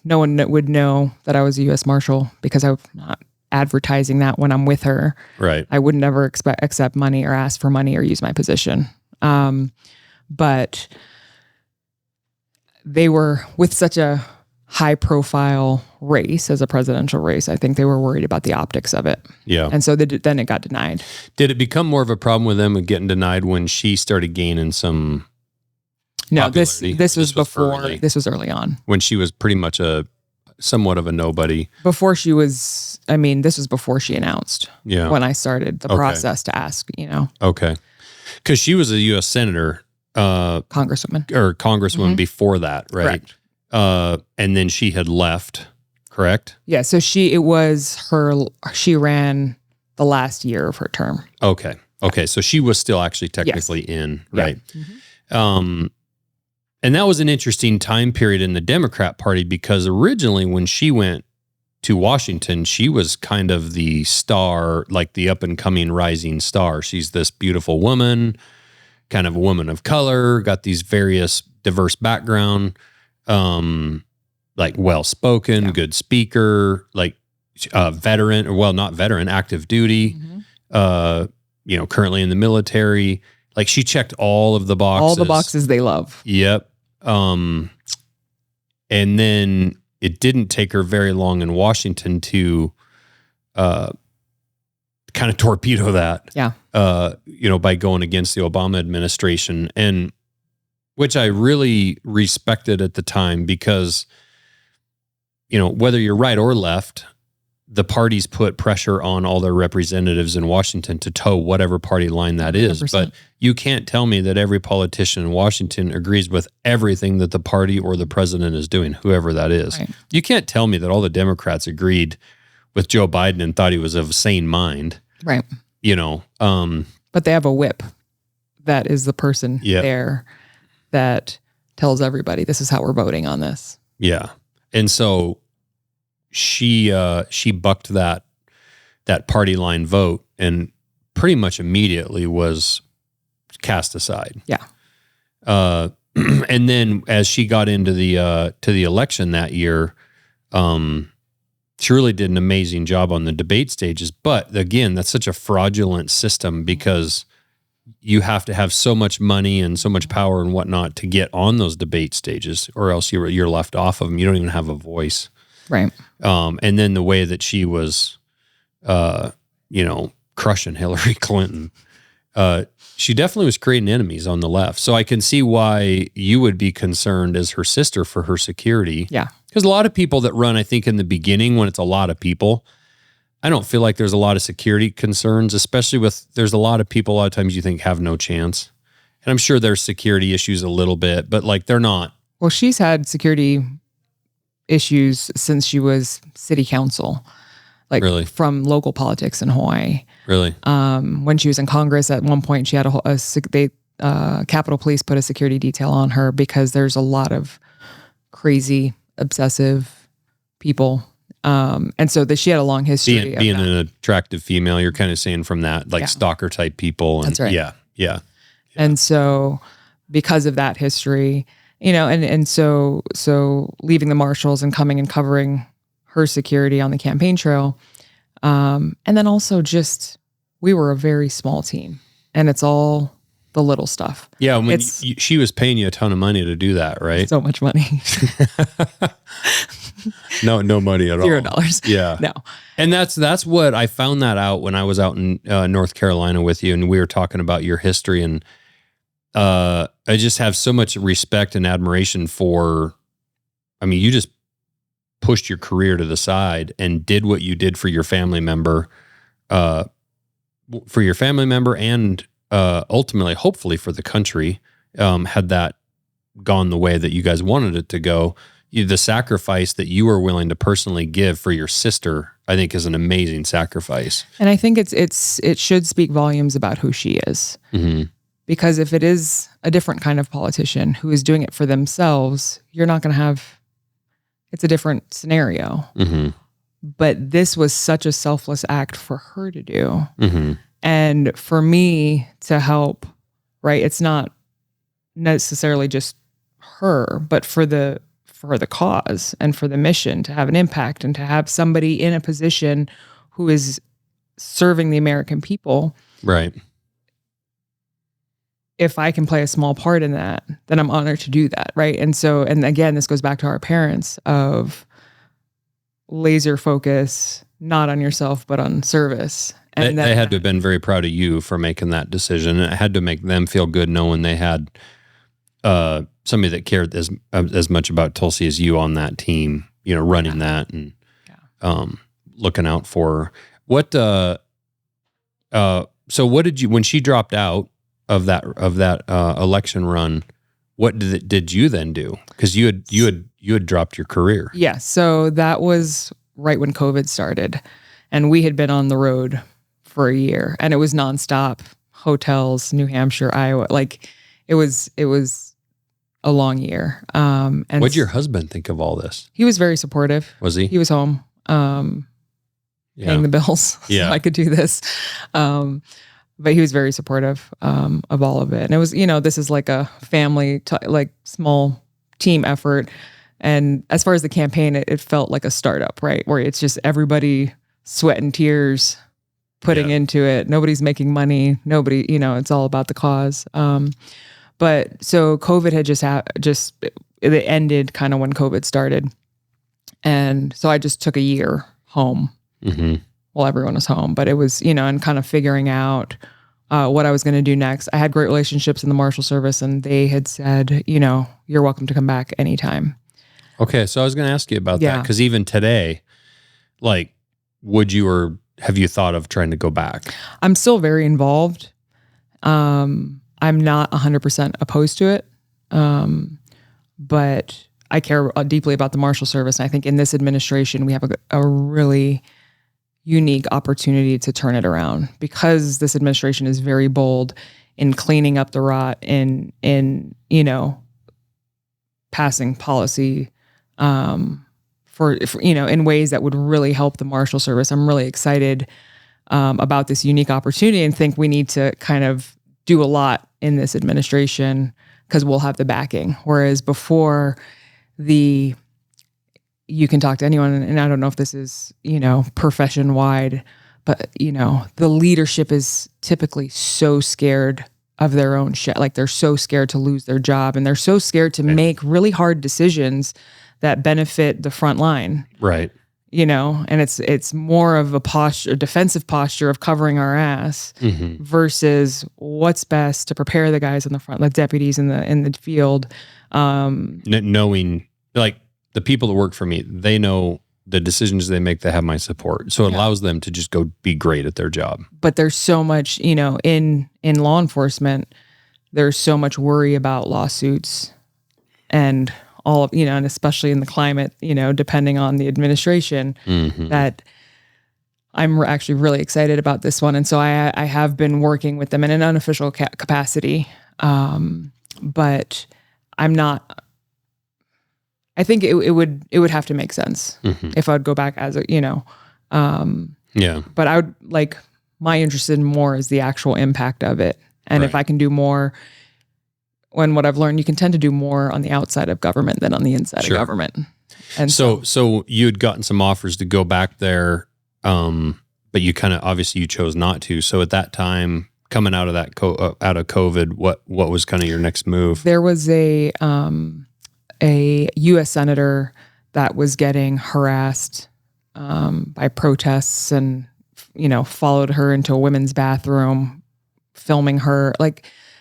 Speaker 2: no one would know that I was a U.S. Marshal because I'm not advertising that when I'm with her.
Speaker 1: Right.
Speaker 2: I would never accept money or ask for money or use my position. But they were with such a high profile race as a presidential race. I think they were worried about the optics of it.
Speaker 1: Yeah.
Speaker 2: And so then it got denied.
Speaker 1: Did it become more of a problem with them getting denied when she started gaining some popularity?
Speaker 2: this was before. This was early on.
Speaker 1: When she was pretty much somewhat of a nobody.
Speaker 2: Before she was, this was before she announced.
Speaker 1: Yeah.
Speaker 2: When I started the process to ask,
Speaker 1: Okay. Because she was a U.S. Senator. Congresswoman before that, right?
Speaker 2: Correct.
Speaker 1: And then she had left, correct?
Speaker 2: Yeah. So she ran the last year of her term.
Speaker 1: Okay. Okay. So she was still actually technically in, right?
Speaker 2: Yeah. Mm-hmm.
Speaker 1: And that was an interesting time period in the Democrat Party because originally when she went to Washington, she was kind of the star, like the up and coming rising star. She's this beautiful woman, kind of a woman of color, got these various diverse background, like well-spoken, good speaker, like veteran, or well, not veteran, active duty, currently in the military. Like she checked all of the boxes.
Speaker 2: All the boxes they love.
Speaker 1: Yep. And then it didn't take her very long in Washington to kind of torpedo that.
Speaker 2: Yeah.
Speaker 1: By going against the Obama administration, and which I really respected at the time because, whether you're right or left, the parties put pressure on all their representatives in Washington to toe whatever party line that is. 100%. But you can't tell me that every politician in Washington agrees with everything that the party or the president is doing, whoever that is. Right. You can't tell me that all the Democrats agreed with Joe Biden and thought he was of sane mind.
Speaker 2: Right.
Speaker 1: But
Speaker 2: they have a whip that is the person there that tells everybody this is how we're voting on this.
Speaker 1: Yeah. And so she bucked that party line vote and pretty much immediately was cast aside.
Speaker 2: Yeah.
Speaker 1: And then as she got into to the election that year, she really did an amazing job on the debate stages. But again, that's such a fraudulent system because you have to have so much money and so much power and whatnot to get on those debate stages, or else you're left off of them. You don't even have a voice.
Speaker 2: Right.
Speaker 1: And then the way that she was, crushing Hillary Clinton, she definitely was creating enemies on the left. So I can see why you would be concerned as her sister for her security.
Speaker 2: Yeah.
Speaker 1: Because a lot of people that run, I think in the beginning, when it's a lot of people, I don't feel like there's a lot of security concerns, especially there's a lot of people a lot of times you think have no chance. And I'm sure there's security issues a little bit, but like they're not.
Speaker 2: Well, she's had security issues since she was city council, like
Speaker 1: really?
Speaker 2: From local politics in Hawaii.
Speaker 1: Really?
Speaker 2: When she was in Congress, at one point she had Capitol Police put a security detail on her because there's a lot of crazy, obsessive people. And so she had a long history
Speaker 1: being an attractive female. You're kind of saying from that, like stalker type people. And
Speaker 2: that's right.
Speaker 1: Yeah.
Speaker 2: And so because of that history, and so leaving the marshals and coming and covering her security on the campaign trail. And then also just, we were a very small team, and it's all the little stuff.
Speaker 1: Yeah. When she was paying you a ton of money to do that, right?
Speaker 2: So much money.
Speaker 1: No money at all.
Speaker 2: $0.
Speaker 1: Yeah.
Speaker 2: No.
Speaker 1: And that's what I found that out when I was out in North Carolina with you, and we were talking about your history, and I just have so much respect and admiration for, I mean, you just pushed your career to the side and did what you did for your family member, and ultimately, hopefully for the country, had that gone the way that you guys wanted it to go. The sacrifice that you were willing to personally give for your sister, I think, is an amazing sacrifice.
Speaker 2: And I think it should speak volumes about who she is.
Speaker 1: Mm-hmm.
Speaker 2: Because if it is a different kind of politician who is doing it for themselves, you're not going to have, it's a different scenario.
Speaker 1: Mm-hmm.
Speaker 2: But this was such a selfless act for her to do.
Speaker 1: Mm-hmm.
Speaker 2: And for me to help, right? It's not necessarily just her, but for the cause and for the mission to have an impact and to have somebody in a position who is serving the American people.
Speaker 1: Right.
Speaker 2: If I can play a small part in that, then I'm honored to do that. Right. And so, and again, this goes back to our parents of laser focus, not on yourself, but on service. And
Speaker 1: they had to have been very proud of you for making that decision. And it had to make them feel good knowing they had somebody that cared as much about Tulsi as you on that team, running that and looking out for her. So what did you, when she dropped out of that election run, what did you then do? Because you had dropped your career.
Speaker 2: Yeah. So that was right when COVID started, and we had been on the road for a year, and it was nonstop, hotels, New Hampshire, Iowa. Like it was a long year. And
Speaker 1: what'd your husband think of all this?
Speaker 2: He was very supportive.
Speaker 1: Was he?
Speaker 2: He was home, paying the bills.
Speaker 1: Yeah.
Speaker 2: So I could do this. But he was very supportive of all of it. And it was, this is like a family, like small team effort. And as far as the campaign, it felt like a startup, right? Where it's just everybody sweat and tears putting into it. Nobody's making money. Nobody, it's all about the cause. But so COVID had it ended kind of when COVID started. And so I just took a year home. Mm-hmm. While everyone was home, but it was, and kind of figuring out what I was going to do next. I had great relationships in the Marshal Service, and they had said, you're welcome to come back anytime.
Speaker 1: Okay. So I was going to ask you about that, because even today, like, have you thought of trying to go back?
Speaker 2: I'm still very involved. I'm not 100% opposed to it. But I care deeply about the Marshal Service. And I think in this administration, we have a really unique opportunity to turn it around, because this administration is very bold in cleaning up the rot, in passing policy for in ways that would really help the Marshal Service. I'm really excited about this unique opportunity, and think we need to kind of do a lot in this administration because we'll have the backing. Whereas before, you can talk to anyone, and I don't know if this is, profession wide, but, the leadership is typically so scared of their own shit. Like they're so scared to lose their job, and they're so scared to make really hard decisions that benefit the front line.
Speaker 1: Right.
Speaker 2: And it's more of a defensive posture of covering our ass versus what's best to prepare the guys on the front, the deputies in the field.
Speaker 1: Knowing, like, the people that work for me, they know the decisions they make, they have my support. So it allows them to just go be great at their job.
Speaker 2: But there's so much, in law enforcement, there's so much worry about lawsuits and all of, and especially in the climate, depending on the administration, that I'm actually really excited about this one. And so I have been working with them in an unofficial capacity. But I'm not, I think it would have to make sense if I'd go back as a, but I would like, my interest in more is the actual impact of it. And if I can do more when what I've learned, you can tend to do more on the outside of government than on the inside of government. And
Speaker 1: so you'd gotten some offers to go back there, but you kind of, obviously you chose not to. So at that time, coming out of that out of COVID, what was kind of your next move?
Speaker 2: There was a U.S. senator that was getting harassed by protests, and followed her into a women's bathroom, filming her,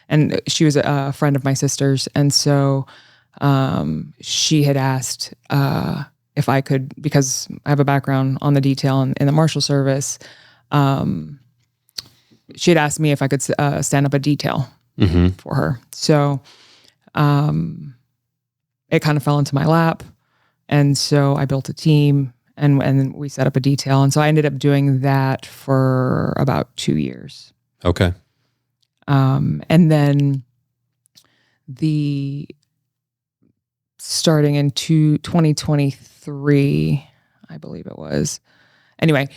Speaker 2: and she was a friend of my sister's, and so she had asked if I could, because I have a background on the detail in the Marshal Service. She had asked me if I could stand up a detail for her. So it kind of fell into my lap. And so I built a team and we set up a detail. And so I ended up doing that for about 2 years.
Speaker 1: Okay.
Speaker 2: And then starting in 2023, I believe it was. Anyway,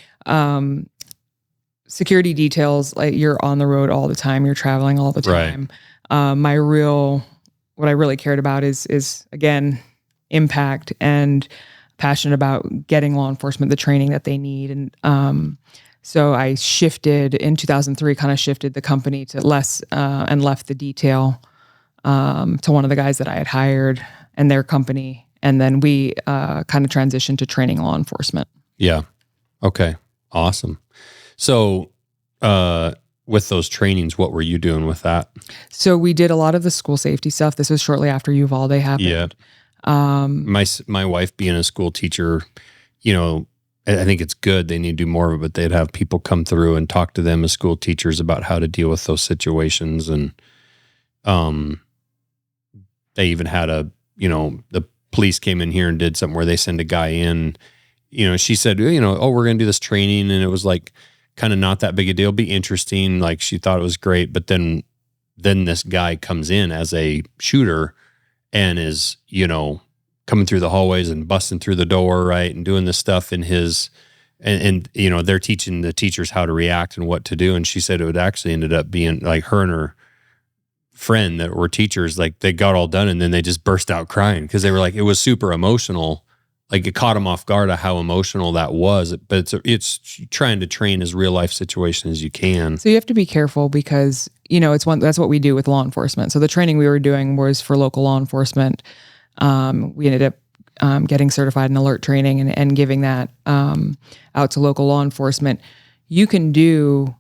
Speaker 2: security details, like you're on the road all the time, you're traveling all the time. Right. What I really cared about is again, impact, and passionate about getting law enforcement the training that they need. And so I shifted in 2003, kind of shifted the company to less and left the detail to one of the guys that I had hired and their company. And then we kind of transitioned to training law enforcement.
Speaker 1: Yeah. Okay. Awesome. So with those trainings, what were you doing with that?
Speaker 2: So we did a lot of the school safety stuff. This was shortly after Uvalde happened.
Speaker 1: Yeah. My wife being a school teacher, I think it's good. They need to do more of it, but they'd have people come through and talk to them as school teachers about how to deal with those situations. And they even had the police came in here and did something where they send a guy in, she said, we're going to do this training. And it was like kind of not that big a deal, be interesting. Like she thought it was great. But then this guy comes in as a shooter and is, coming through the hallways and busting through the door, right, and doing this stuff in his, and they're teaching the teachers how to react and what to do. And she said it would actually ended up being like her and her friend that were teachers, like they got all done and then they just burst out crying because they were like, it was super emotional. Like it caught them off guard of how emotional that was. But it's trying to train as real life situation as you can.
Speaker 2: So you have to be careful because, that's what we do with law enforcement. So the training we were doing was for local law enforcement. We ended up getting certified in alert training and giving that out to local law enforcement. You can do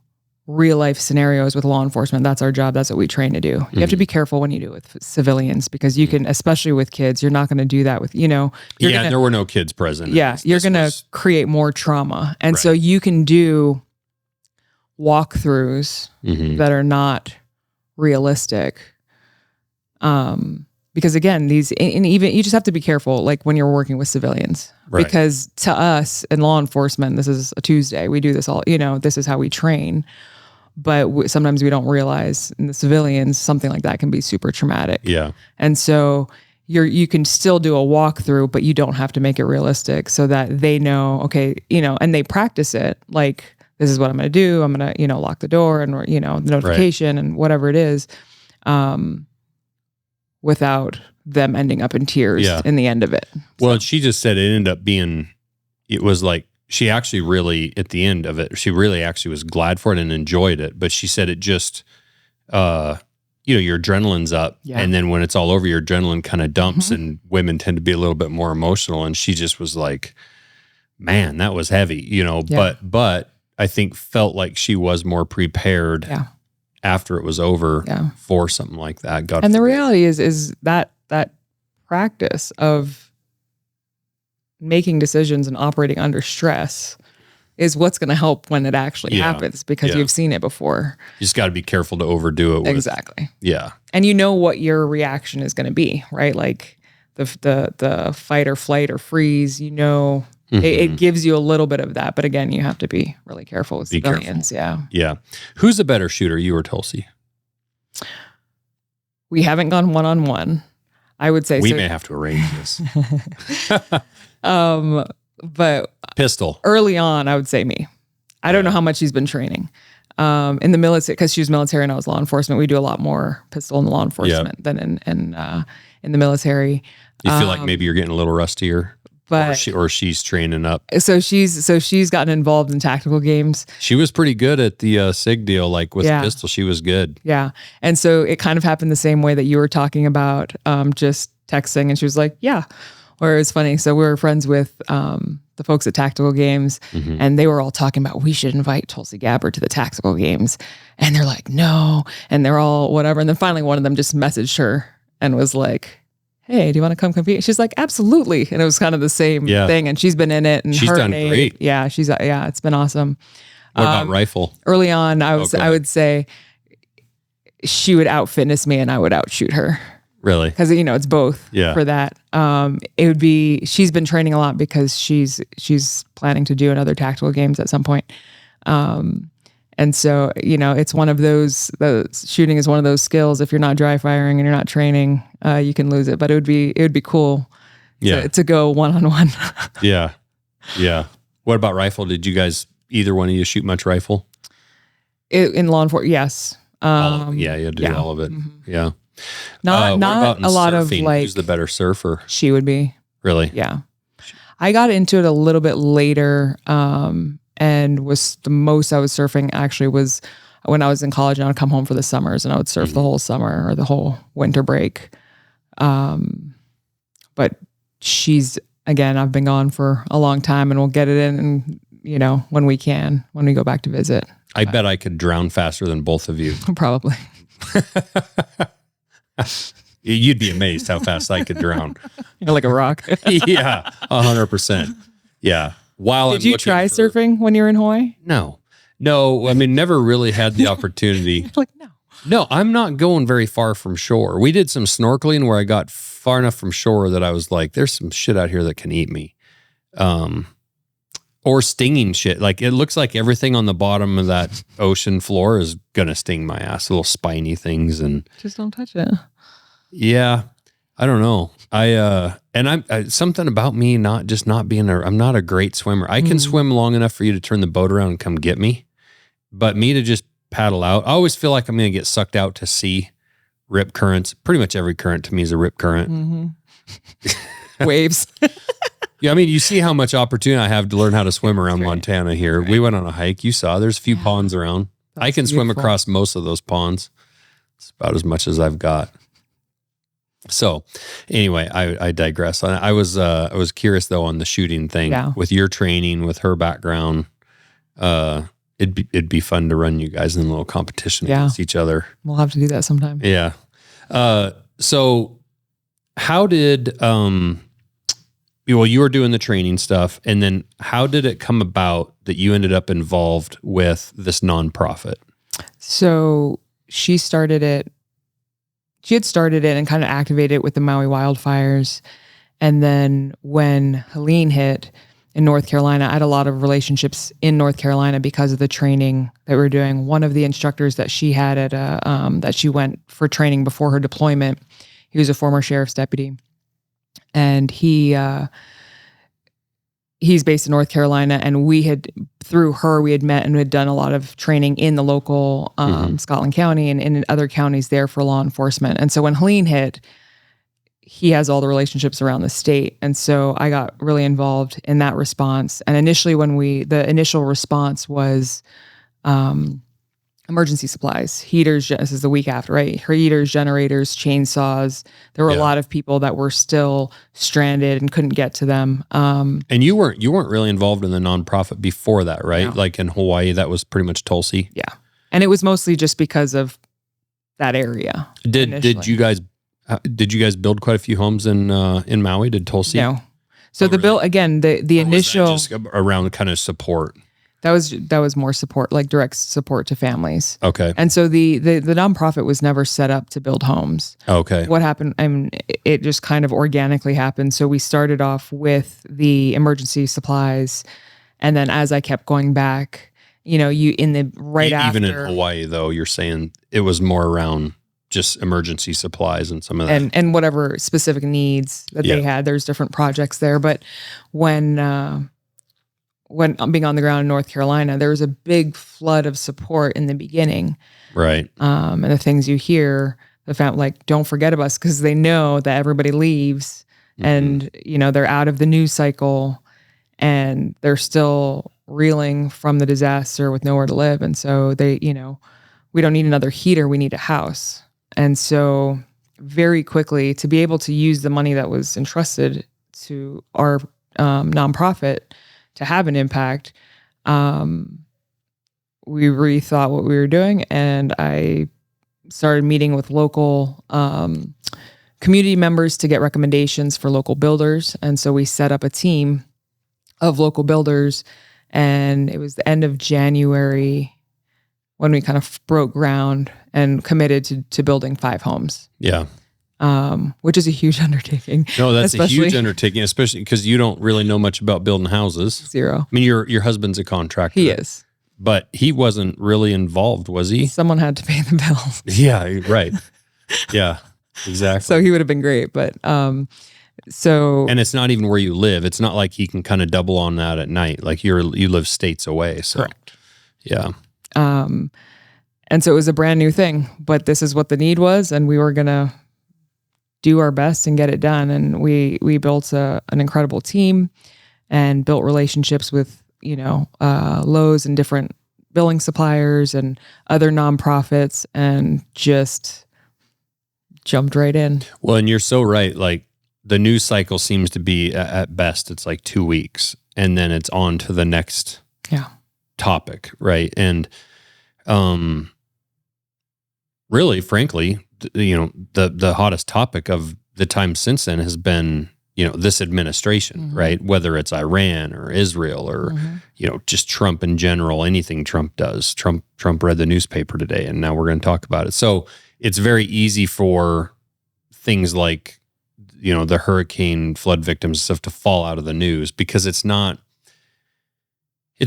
Speaker 2: real life scenarios with law enforcement. That's our job. That's what we train to do. You have to be careful when you do it with civilians because you can, especially with kids, you're not going to do that with,
Speaker 1: there were no kids present.
Speaker 2: Yeah. You're going to create more trauma. And so you can do walkthroughs that are not realistic. Because again, and even you just have to be careful, like when you're working with civilians, because to us in law enforcement, this is a Tuesday. We do this all, this is how we train. But sometimes we don't realize in the civilians, something like that can be super traumatic.
Speaker 1: Yeah.
Speaker 2: And so you can still do a walkthrough, but you don't have to make it realistic so that they know, okay, and they practice it. Like, this is what I'm going to do. I'm going to, lock the door and, the notification and whatever it is. Without them ending up in tears in the end of it.
Speaker 1: Well, she just said it ended up being, it was like, she actually really, at the end of it, she really actually was glad for it and enjoyed it. But she said it just, your adrenaline's up. Yeah. And then when it's all over, your adrenaline kind of dumps and women tend to be a little bit more emotional. And she just was like, man, that was heavy, but I think felt like she was more prepared. Yeah. After it was over for something like that. God
Speaker 2: and
Speaker 1: forbid.
Speaker 2: The reality is that practice of making decisions and operating under stress is what's going to help when it actually happens because you've seen it before.
Speaker 1: You just got to be careful to overdo it.
Speaker 2: Exactly.
Speaker 1: Yeah.
Speaker 2: And you know what your reaction is going to be, right? Like the fight or flight or freeze, it gives you a little bit of that. But again, you have to be really careful with civilians.
Speaker 1: Careful. Yeah. Who's the better shooter, you or Tulsi?
Speaker 2: We haven't gone one-on-one. I would say
Speaker 1: we may have to arrange this.
Speaker 2: But
Speaker 1: pistol.
Speaker 2: Early on, I would say me. I don't know how much he's been training. in the military, because she was military and I was law enforcement. We do a lot more pistol in law enforcement than in the military.
Speaker 1: You feel like maybe you're getting a little rustier,
Speaker 2: but
Speaker 1: or she's training up.
Speaker 2: So she's gotten involved in tactical games.
Speaker 1: She was pretty good at the SIG deal, like with pistol. She was good.
Speaker 2: Yeah, and so it kind of happened the same way that you were talking about, just texting, and she was like, "Yeah." Or it was funny. So we were friends with the folks at Tactical Games, and they were all talking about we should invite Tulsi Gabbard to the Tactical Games, and they're like, "No," and they're all whatever. And then finally, one of them just messaged her and was like, "Hey, do you want to come compete?" She's like, "Absolutely." And it was kind of the same thing. And she's been in it, and
Speaker 1: she's done great.
Speaker 2: Yeah, it's been awesome.
Speaker 1: What about rifle?
Speaker 2: Early on, I would say she would out fitness me, and I would outshoot her.
Speaker 1: Really?
Speaker 2: Because it's both for that. It would be, she's been training a lot because she's planning to do another Tactical Games at some point. And so, it's one of those shooting is one of those skills. If you're not dry firing and you're not training, you can lose it. But it would be cool to go one-on-one.
Speaker 1: Yeah. Yeah. What about rifle? Did you guys, either one of you, shoot much rifle?
Speaker 2: In law enforcement, yes.
Speaker 1: You did all of it. Mm-hmm. Yeah.
Speaker 2: Not a lot
Speaker 1: surfing?
Speaker 2: Of like.
Speaker 1: Who's the better surfer?
Speaker 2: She would be.
Speaker 1: Really?
Speaker 2: Yeah. I got into it a little bit later, and was the most I was surfing actually was when I was in college, and I would come home for the summers and I would surf the whole summer or the whole winter break. But I've been gone for a long time, and we'll get it in, and when we go back to visit.
Speaker 1: I bet I could drown faster than both of you.
Speaker 2: Probably.
Speaker 1: You'd be amazed how fast I could drown.
Speaker 2: You're like a rock.
Speaker 1: Yeah, 100%. Yeah.
Speaker 2: Did you try surfing when you were in Hawaii?
Speaker 1: No. I mean, never really had the opportunity.
Speaker 2: Like,
Speaker 1: No, I'm not going very far from shore. We did some snorkeling where I got far enough from shore that I was like, there's some shit out here that can eat me. Or stinging shit. Like, it looks like everything on the bottom of that ocean floor is going to sting my ass. Little spiny things. And
Speaker 2: just don't touch it.
Speaker 1: Yeah. I don't know. I'm something about me not being I'm not a great swimmer. I can swim long enough for you to turn the boat around and come get me, but me to just paddle out, I always feel like I'm going to get sucked out to sea. Rip currents. Pretty much every current to me is a rip current.
Speaker 2: Mm-hmm. Waves.
Speaker 1: Yeah, I mean, you see how much opportunity I have to learn how to swim around Montana here. We went on a hike. You saw there's a few ponds around. I can swim across most of those ponds. It's about as much as I've got. So anyway, I digress. I was curious though on the shooting thing with your training, with her background. It'd be fun to run you guys in a little competition against each other.
Speaker 2: We'll have to do that sometime.
Speaker 1: Yeah. So how did, you were doing the training stuff, and then how did it come about that you ended up involved with this nonprofit? So
Speaker 2: she had started it and kind of activated it with the Maui wildfires. And then when Helene hit in North Carolina, I had a lot of relationships in North Carolina because of the training that we were doing. One of the instructors that she had at that she went for training before her deployment, he was a former sheriff's deputy. And he's based in North Carolina, and through her, we had met and had done a lot of training in the local Scotland County and in other counties there for law enforcement. And so when Helene hit, he has all the relationships around the state. And so I got really involved in that response. And initially the initial response was emergency supplies, heaters. This is the week after, right? Heaters, generators, chainsaws. There were a lot of people that were still stranded and couldn't get to them.
Speaker 1: And you weren't really involved in the nonprofit before that, right? No. Like in Hawaii, that was pretty much Tulsi.
Speaker 2: Yeah, and it was mostly just because of that area.
Speaker 1: Did you guys build quite a few homes in Maui? Did Tulsi?
Speaker 2: No. So the bill again, the initial
Speaker 1: just around kind of support.
Speaker 2: That was more support, like direct support to families.
Speaker 1: Okay.
Speaker 2: And so the nonprofit was never set up to build homes.
Speaker 1: Okay.
Speaker 2: What happened? I mean, it just kind of organically happened. So we started off with the emergency supplies, and then as I kept going back, after.
Speaker 1: Even in Hawaii, though, you're saying it was more around just emergency supplies and some of that,
Speaker 2: and whatever specific needs that they had. There's different projects there, but when when being on the ground in North Carolina, there was a big flood of support in the beginning.
Speaker 1: Right.
Speaker 2: And the things you hear, the fact like, don't forget of us, because they know that everybody leaves and, they're out of the news cycle and they're still reeling from the disaster with nowhere to live. And so they, we don't need another heater. We need a house. And so very quickly to be able to use the money that was entrusted to our nonprofit to have an impact, we rethought what we were doing, and I started meeting with local community members to get recommendations for local builders. And so we set up a team of local builders, and it was the end of January when we kind of broke ground and committed to building 5 homes.
Speaker 1: Yeah.
Speaker 2: Which is a huge undertaking.
Speaker 1: No, that's a huge undertaking, especially because you don't really know much about building houses.
Speaker 2: Zero.
Speaker 1: I mean, your husband's a contractor.
Speaker 2: He is.
Speaker 1: But he wasn't really involved, was he?
Speaker 2: Someone had to pay the bills.
Speaker 1: Yeah, right. Yeah, exactly.
Speaker 2: So he would have been great, but and
Speaker 1: it's not even where you live. It's not like he can kind of double on that at night. Like you live states away. So
Speaker 2: correct.
Speaker 1: Yeah.
Speaker 2: And so it was a brand new thing, but this is what the need was, and we were gonna do our best and get it done. And we built an incredible team and built relationships with Lowe's and different billing suppliers and other nonprofits, and just jumped right in.
Speaker 1: Well, and you're so right. Like the news cycle seems to be at best, it's like 2 weeks, and then it's on to the next topic. Right. And, really, frankly, the hottest topic of the time since then has been, this administration, right? Whether it's Iran or Israel or, just Trump in general, anything Trump does. Trump read the newspaper today, and now we're going to talk about it. So it's very easy for things like, the hurricane flood victims and stuff to fall out of the news because it's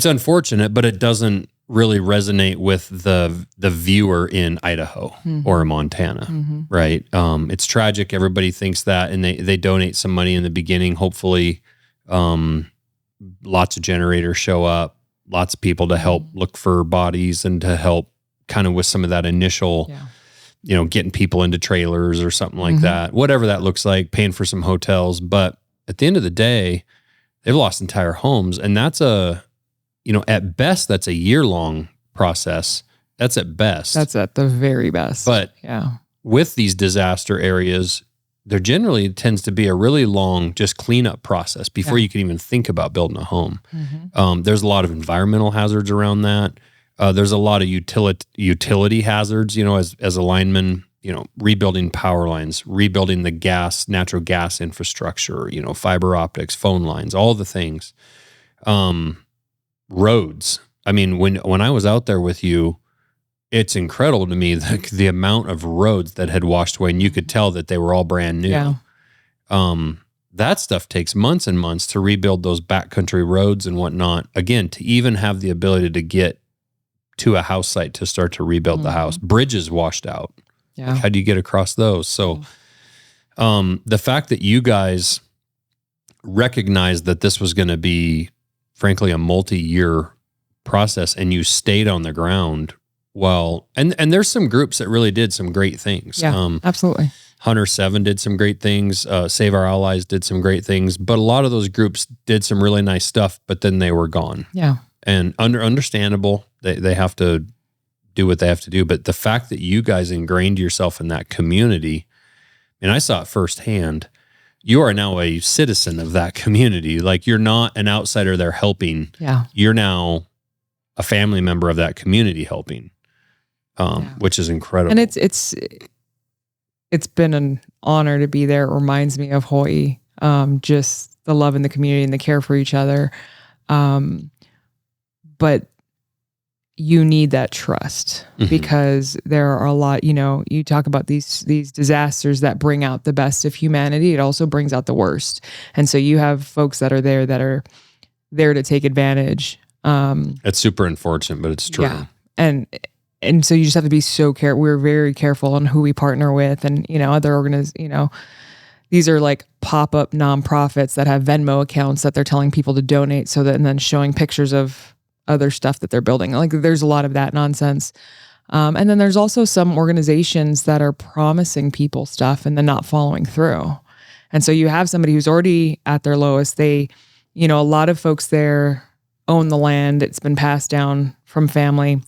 Speaker 1: unfortunate, but it doesn't really resonate with the viewer in Idaho or Montana, right? It's tragic. Everybody thinks that, and they donate some money in the beginning. Hopefully, lots of generators show up, lots of people to help look for bodies and to help kind of with some of that initial, getting people into trailers or something like that, whatever that looks like, paying for some hotels. But at the end of the day, they've lost entire homes, and that's at best, that's a year-long process. That's at best.
Speaker 2: That's at the very best.
Speaker 1: But with these disaster areas, there generally tends to be a really long just cleanup process before you can even think about building a home. There's a lot of environmental hazards around that. There's a lot of utility hazards, as a lineman, rebuilding power lines, rebuilding the natural gas infrastructure, fiber optics, phone lines, all the things. Roads. I mean, when I was out there with you, it's incredible to me the amount of roads that had washed away, and you could tell that they were all brand new.
Speaker 2: Yeah.
Speaker 1: That stuff takes months and months to rebuild those backcountry roads and whatnot. Again, to even have the ability to get to a house site to start to rebuild the house. Bridges washed out.
Speaker 2: Yeah.
Speaker 1: How do you get across those? So the fact that you guys recognized that this was going to be, frankly, a multi-year process, and you stayed on the ground. Well, and there's some groups that really did some great things.
Speaker 2: Yeah, absolutely.
Speaker 1: Hunter 7 did some great things. Save Our Allies did some great things, but a lot of those groups did some really nice stuff, but then they were gone.
Speaker 2: Yeah.
Speaker 1: And understandable, they have to do what they have to do. But the fact that you guys ingrained yourself in that community, and I saw it firsthand, you are now a citizen of that community. Like, you're not an outsider there helping.
Speaker 2: Yeah.
Speaker 1: You're now a family member of that community helping, which is incredible.
Speaker 2: And it's been an honor to be there. It reminds me of Hawaii, just the love in the community and the care for each other. But you need that trust, because there are a lot, you talk about these disasters that bring out the best of humanity. It also brings out the worst. And so you have folks that are there to take advantage.
Speaker 1: It's super unfortunate, but it's true.
Speaker 2: Yeah. And so you just have to be so careful. We're very careful on who we partner with, and, other these are like pop-up nonprofits that have Venmo accounts that they're telling people to donate and then showing pictures of other stuff that they're building. Like there's a lot of that nonsense. And then there's also some organizations that are promising people stuff and then not following through. And so you have somebody who's already at their lowest. A lot of folks there own the land. It's been passed down from family.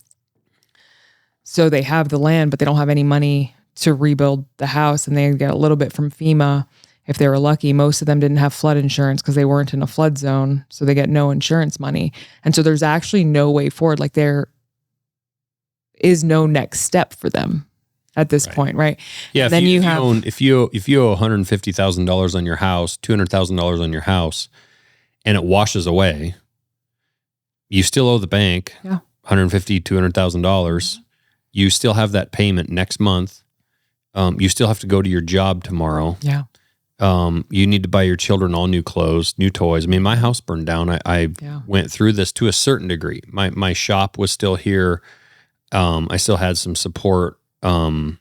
Speaker 2: So they have the land, but they don't have any money to rebuild the house. And they get a little bit from FEMA if they were lucky. Most of them didn't have flood insurance because they weren't in a flood zone. So they get no insurance money. And so there's actually no way forward. Like there is no next step for them at this point, right?
Speaker 1: Yeah.
Speaker 2: Then
Speaker 1: if you owe $150,000 on your house, $200,000 on your house, and it washes away, you still owe the bank $150,000, $200,000. You still have that payment next month. You still have to go to your job tomorrow.
Speaker 2: Yeah.
Speaker 1: You need to buy your children all new clothes, new toys. I mean, my house burned down. I went through this to a certain degree. My shop was still here. I still had some support. But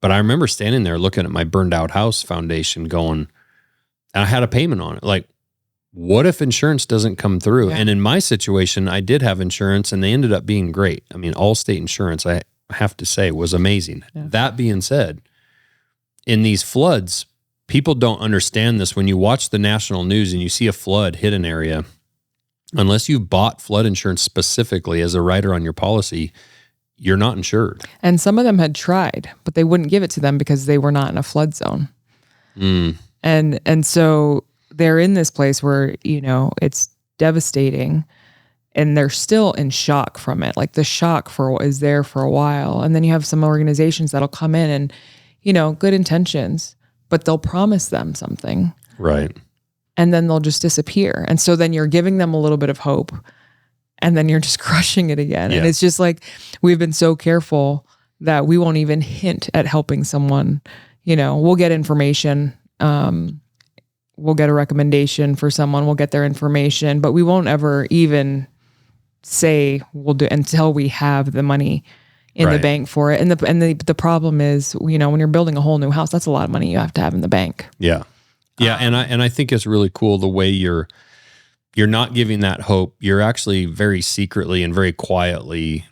Speaker 1: I remember standing there looking at my burned out house foundation going, and I had a payment on it. Like, what if insurance doesn't come through? Yeah. And in my situation, I did have insurance and they ended up being great. I mean, Allstate insurance, I have to say, was amazing. Yeah. That being said, in these floods, people don't understand this. When you watch the national news and you see a flood hit an area, unless you bought flood insurance specifically as a rider on your policy, you're not insured.
Speaker 2: And some of them had tried, but they wouldn't give it to them because they were not in a flood zone. And so they're in this place where, it's devastating and they're still in shock from it. Like the shock is there for a while. And then you have some organizations that'll come in and, good intentions, but they'll promise them something.
Speaker 1: Right.
Speaker 2: And then they'll just disappear. And so then you're giving them a little bit of hope and then you're just crushing it again. Yeah. And it's just like, we've been so careful that we won't even hint at helping someone. We'll get information. We'll get a recommendation for someone. We'll get their information, but we won't ever even say we'll do until we have the money in the bank for it. And the problem is, when you're building a whole new house, that's a lot of money you have to have in the bank.
Speaker 1: Yeah. Yeah. And I think it's really cool the way you're not giving that hope. You're actually very secretly and very quietly,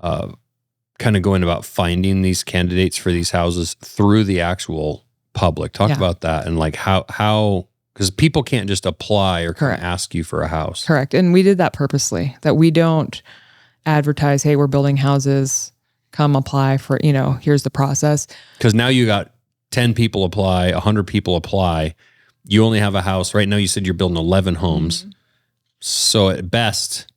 Speaker 1: kind of going about finding these candidates for these houses through the actual public. Talk about that and like how because people can't just apply or kind of ask you for a house.
Speaker 2: Correct. And we did that purposely, that we don't advertise, hey, we're building houses, come apply for, here's the process.
Speaker 1: Because now you got 10 people apply, 100 people apply. You only have a house. Right now you said you're building 11 homes. Mm-hmm. So at best,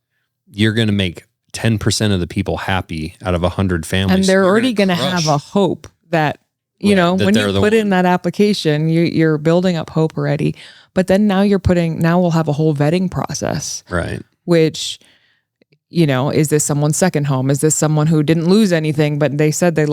Speaker 1: you're going to make 10% of the people happy out of 100 families.
Speaker 2: And they're already going to have a hope that, when you put in that application, you're building up hope already. But then now we'll have a whole vetting process.
Speaker 1: Right.
Speaker 2: Which, is this someone's second home? Is this someone who didn't lose anything, but they said they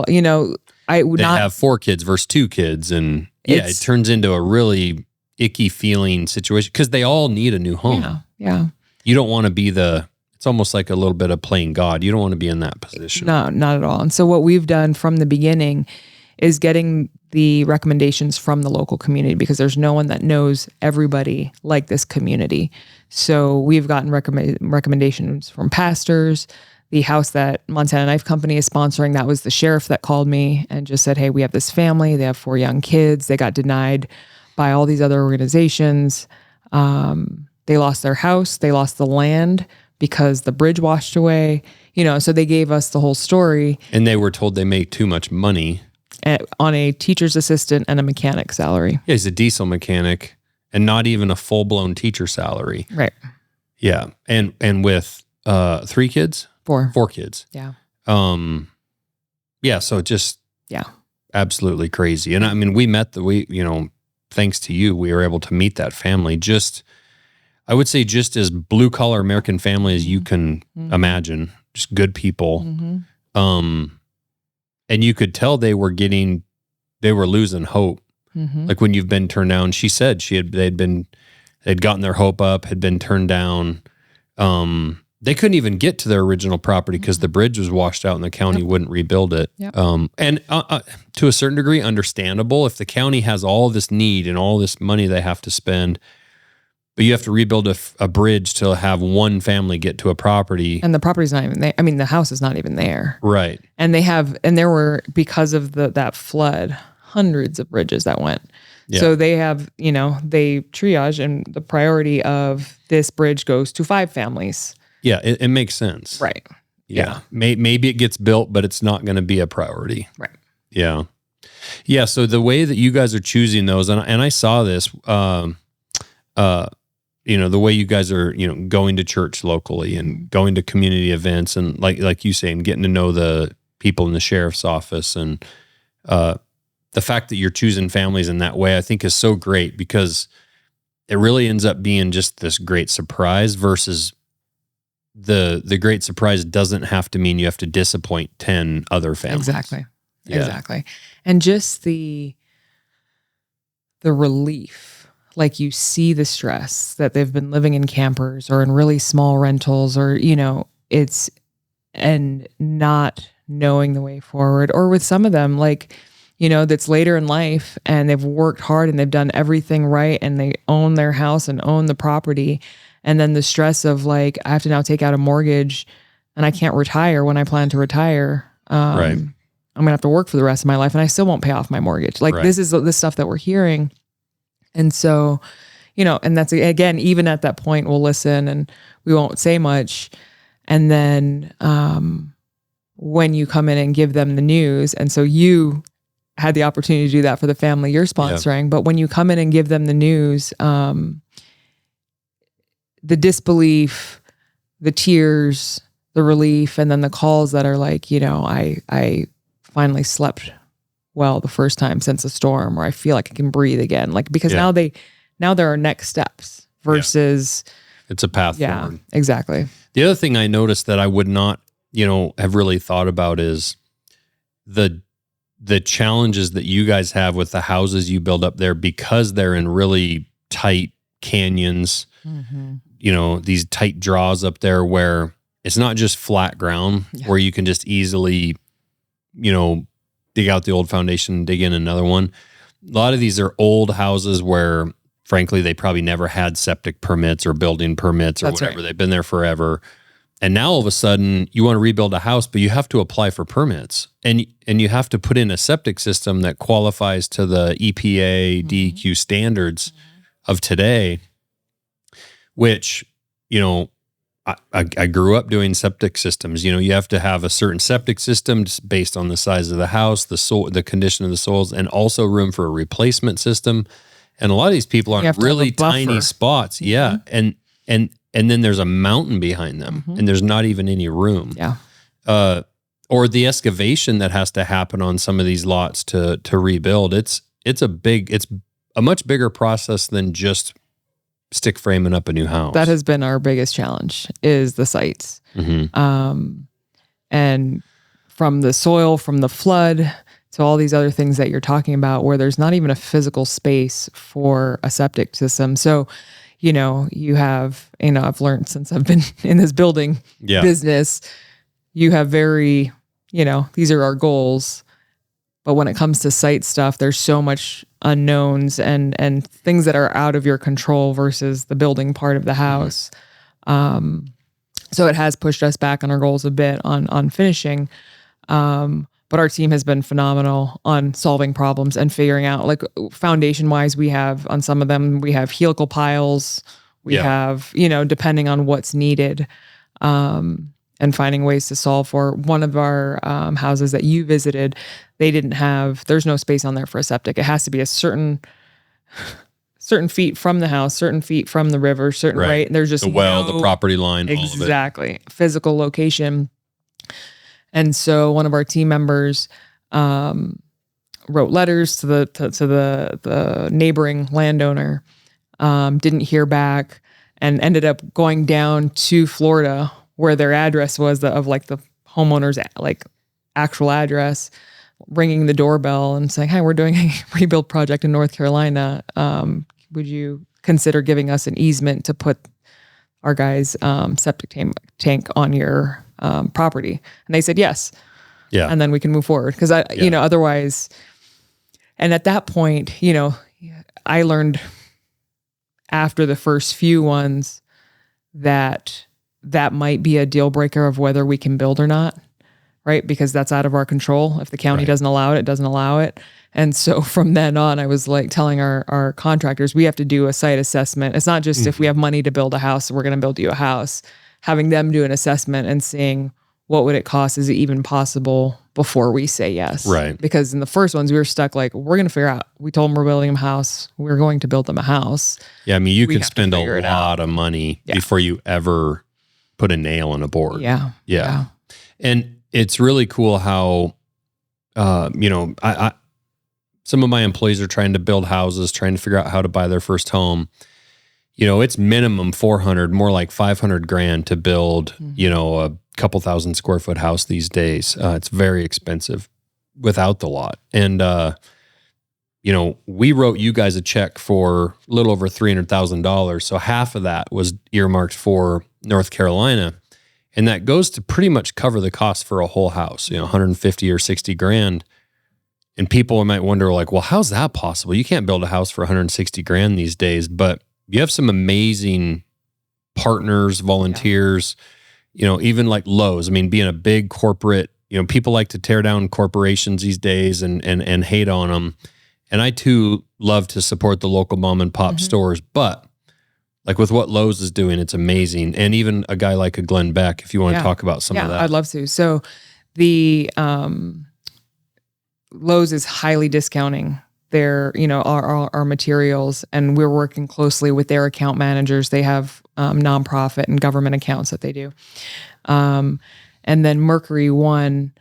Speaker 1: have 4 kids versus 2 kids. And it turns into a really icky feeling situation because they all need a new home.
Speaker 2: Yeah.
Speaker 1: You don't want to be it's almost like a little bit of playing God. You don't want to be in that position.
Speaker 2: No, not at all. And so what we've done from the beginning is getting the recommendations from the local community because there's no one that knows everybody like this community. So we've gotten recommendations from pastors. The house that Montana Knife Company is sponsoring, that was the sheriff that called me and just said, hey, we have this family. They have 4 young kids. They got denied by all these other organizations. They lost their house. They lost the land because the bridge washed away. So they gave us the whole story.
Speaker 1: And they were told they made too much money.
Speaker 2: On a teacher's assistant and a mechanic salary.
Speaker 1: Yeah, he's a diesel mechanic and not even a full-blown teacher salary.
Speaker 2: Right.
Speaker 1: Yeah. And with 3 kids?
Speaker 2: 4.
Speaker 1: 4 kids.
Speaker 2: Yeah.
Speaker 1: Yeah, so just absolutely crazy. And I mean, thanks to you, we were able to meet that family. I would say just as blue-collar American family as you can imagine. Just good people. Mm-hmm. And you could tell they were losing hope. Mm-hmm. Like when you've been turned down, she said they'd gotten their hope up, had been turned down. they couldn't even get to their original property because the bridge was washed out and the county wouldn't rebuild it.
Speaker 2: Yep.
Speaker 1: And to a certain degree, understandable if the county has all this need and all this money they have to spend, but you have to rebuild a bridge to have one family get to a property.
Speaker 2: And the property's not even there. I mean, the house is not even there.
Speaker 1: Right.
Speaker 2: And there were, because of that flood, hundreds of bridges that went. Yeah. So they have, they triage, and the priority of this bridge goes to 5 families.
Speaker 1: Yeah, it makes sense.
Speaker 2: Right.
Speaker 1: Yeah. Maybe it gets built, but it's not going to be a priority.
Speaker 2: Right.
Speaker 1: Yeah. Yeah. So the way that you guys are choosing those, and I saw this, the way you guys are, going to church locally and going to community events, and like you saying, getting to know the people in the sheriff's office, and the fact that you're choosing families in that way, I think is so great, because it really ends up being just this great surprise, versus the great surprise doesn't have to mean you have to disappoint 10 other families.
Speaker 2: Exactly.
Speaker 1: Yeah.
Speaker 2: Exactly. And just the relief, like you see the stress that they've been living in campers or in really small rentals, or, and not knowing the way forward, or with some of them, that's later in life and they've worked hard and they've done everything right and they own their house and own the property. And then the stress of I have to now take out a mortgage and I can't retire when I plan to retire.
Speaker 1: Right.
Speaker 2: I'm going to have to work for the rest of my life and I still won't pay off my mortgage.
Speaker 1: Right.
Speaker 2: This is the stuff that we're hearing. And so, and that's, again, even at that point, we'll listen and we won't say much. And then when you come in and give them the news, and so you had the opportunity to do that for the family you're sponsoring, but when you come in and give them the news, the disbelief, the tears, the relief, and then the calls that are I finally slept well the first time since a storm, or I feel like I can breathe again. Because now there are next steps versus
Speaker 1: it's a path forward.
Speaker 2: Exactly.
Speaker 1: The other thing I noticed that I would not, have really thought about is the challenges that you guys have with the houses you build up there, because they're in really tight canyons, these tight draws up there where it's not just flat ground where you can just easily, dig out the old foundation, dig in another one. A lot of these are old houses where, frankly, they probably never had septic permits or building permits or whatever. Right. They've been there forever. And now all of a sudden you want to rebuild a house, but you have to apply for permits, and you have to put in a septic system that qualifies to the EPA, DEQ standards of today, which, I grew up doing septic systems. You have to have a certain septic system based on the size of the house, the condition of the soils, and also room for a replacement system. And a lot of these people are in really tiny spots. Yeah. And then there's a mountain behind them and there's not even any room.
Speaker 2: Yeah.
Speaker 1: Or the excavation that has to happen on some of these lots to rebuild. It's a much bigger process than just stick framing up a new house.
Speaker 2: That has been our biggest challenge, is the sites. And from the soil, from the flood, to all these other things that you're talking about, where there's not even a physical space for a septic system. So, you have, I've learned since I've been in this building business, you have very, these are our goals. But when it comes to site stuff, there's so much unknowns and things that are out of your control versus the building part of the house. So it has pushed us back on our goals a bit on finishing. But our team has been phenomenal on solving problems and figuring out, foundation wise, we have on some of them, we have helical piles, we have, depending on what's needed, and finding ways to solve for. One of our houses that you visited, there's no space on there for a septic. It has to be a certain feet from the house, certain feet from the river, right? And there's just
Speaker 1: the the property line,
Speaker 2: exactly, all of it. Physical location. And so one of our team members wrote letters to the neighboring landowner, didn't hear back, and ended up going down to Florida, where their address was the homeowner's actual address, ringing the doorbell and saying, "Hi, we're doing a rebuild project in North Carolina. Would you consider giving us an easement to put our guys' septic tank on your property? And they said yes.
Speaker 1: Yeah.
Speaker 2: And then we can move forward. Because otherwise, and at that point, I learned after the first few ones that might be a deal breaker of whether we can build or not, right? Because that's out of our control. If the county doesn't allow it, it doesn't allow it. And so from then on, I was like telling our contractors, we have to do a site assessment. It's not just if we have money to build a house, we're going to build you a house. Having them do an assessment and seeing what would it cost, is it even possible before we say yes?
Speaker 1: Right.
Speaker 2: Because in the first ones, we were stuck like, we're going to figure out, we told them we're building them a house. We're going to build them a house.
Speaker 1: Yeah. I mean, you can spend a lot of money before you ever put a nail in a board.
Speaker 2: Yeah.
Speaker 1: And it's really cool how, I some of my employees are trying to build houses, trying to figure out how to buy their first home. It's minimum 400, more like 500 grand to build, a couple 1,000 square foot house these days. It's very expensive without the lot. And, we wrote you guys a check for a little over $300,000. So half of that was earmarked for North Carolina. And that goes to pretty much cover the cost for a whole house, 150 or 60 grand. And people might wonder like, well, how's that possible? You can't build a house for 160 grand these days, but you have some amazing partners, volunteers, even like Lowe's. I mean, being a big corporate, people like to tear down corporations these days and hate on them. And I too love to support the local mom and pop stores, but like with what Lowe's is doing, it's amazing. And even a guy like a Glenn Beck, if you want to talk about some of that.
Speaker 2: I'd love to. So the Lowe's is highly discounting their, our materials, and we're working closely with their account managers. They have nonprofit and government accounts that they do. And then Mercury One,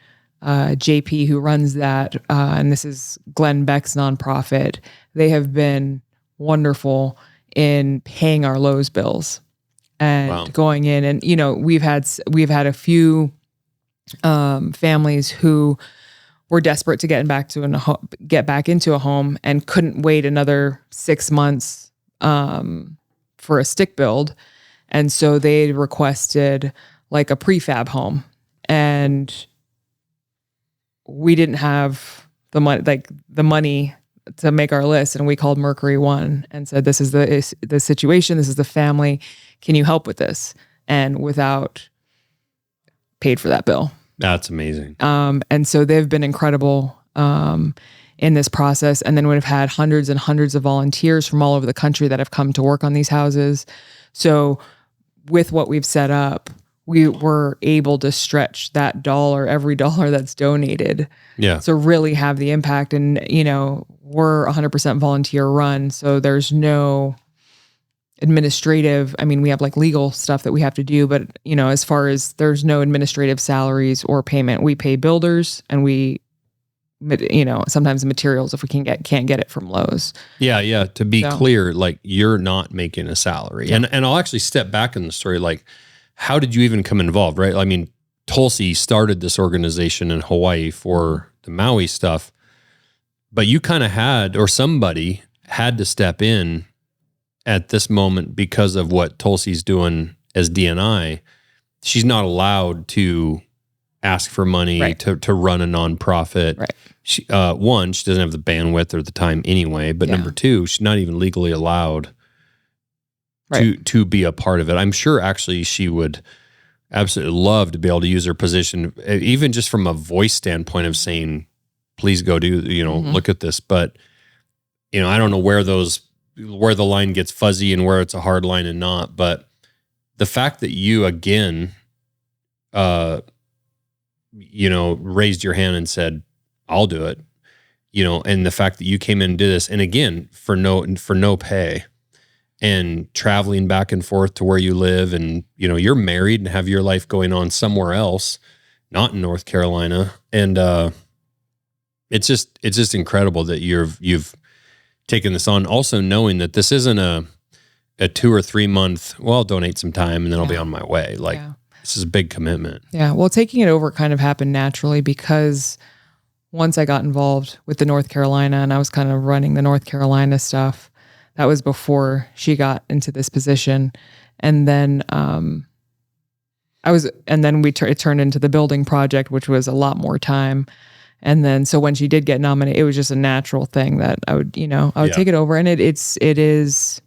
Speaker 2: JP, who runs that, and this is Glenn Beck's nonprofit, they have been wonderful in paying our Lowe's bills and going in. And, we've had a few families who were desperate to get back into a home and couldn't wait another 6 months for a stick build. And so they requested like a prefab home, and we didn't have the money to make our list. And we called Mercury One and said, this is the situation. This is the family. Can you help with this? And without paid for that bill.
Speaker 1: That's amazing.
Speaker 2: And so they've been incredible in this process. And then we've had hundreds and hundreds of volunteers from all over the country that have come to work on these houses. So with what we've set up, we were able to stretch that every dollar that's donated.
Speaker 1: Yeah.
Speaker 2: To really have the impact. And, we're 100% volunteer run. So there's no administrative, we have like legal stuff that we have to do, but as far as there's no administrative salaries or payment, we pay builders, and we, sometimes the materials if we can't get it from Lowe's. Yeah.
Speaker 1: To be clear, like you're not making a salary. And I'll actually step back in the story. Like, how did you even come involved? Right. I mean, Tulsi started this organization in Hawaii for the Maui stuff, but you kind of had, or somebody had to step in at this moment because of what Tulsi's doing as DNI. She's not allowed to ask for money to run a nonprofit.
Speaker 2: Right.
Speaker 1: She doesn't have the bandwidth or the time anyway, but number two, she's not even legally allowed to be a part of it. I'm sure actually she would absolutely love to be able to use her position, even just from a voice standpoint of saying, please go do, look at this. But, I don't know where the line gets fuzzy and where it's a hard line and not. But the fact that you, again, raised your hand and said, I'll do it, and the fact that you came in and did this, and again, for no pay, and traveling back and forth to where you live, and, you're married and have your life going on somewhere else, not in North Carolina. And, it's just incredible that you've taken this on, also knowing that this isn't a 2 or 3 month, I'll donate some time and then I'll be on my way. Like, this is a big commitment.
Speaker 2: Yeah. Well, taking it over kind of happened naturally, because once I got involved with the North Carolina and I was kind of running the North Carolina stuff, that was before she got into this position. And then and then it turned into the building project, which was a lot more time. And then, so when she did get nominated, it was just a natural thing that I would take it over. And it is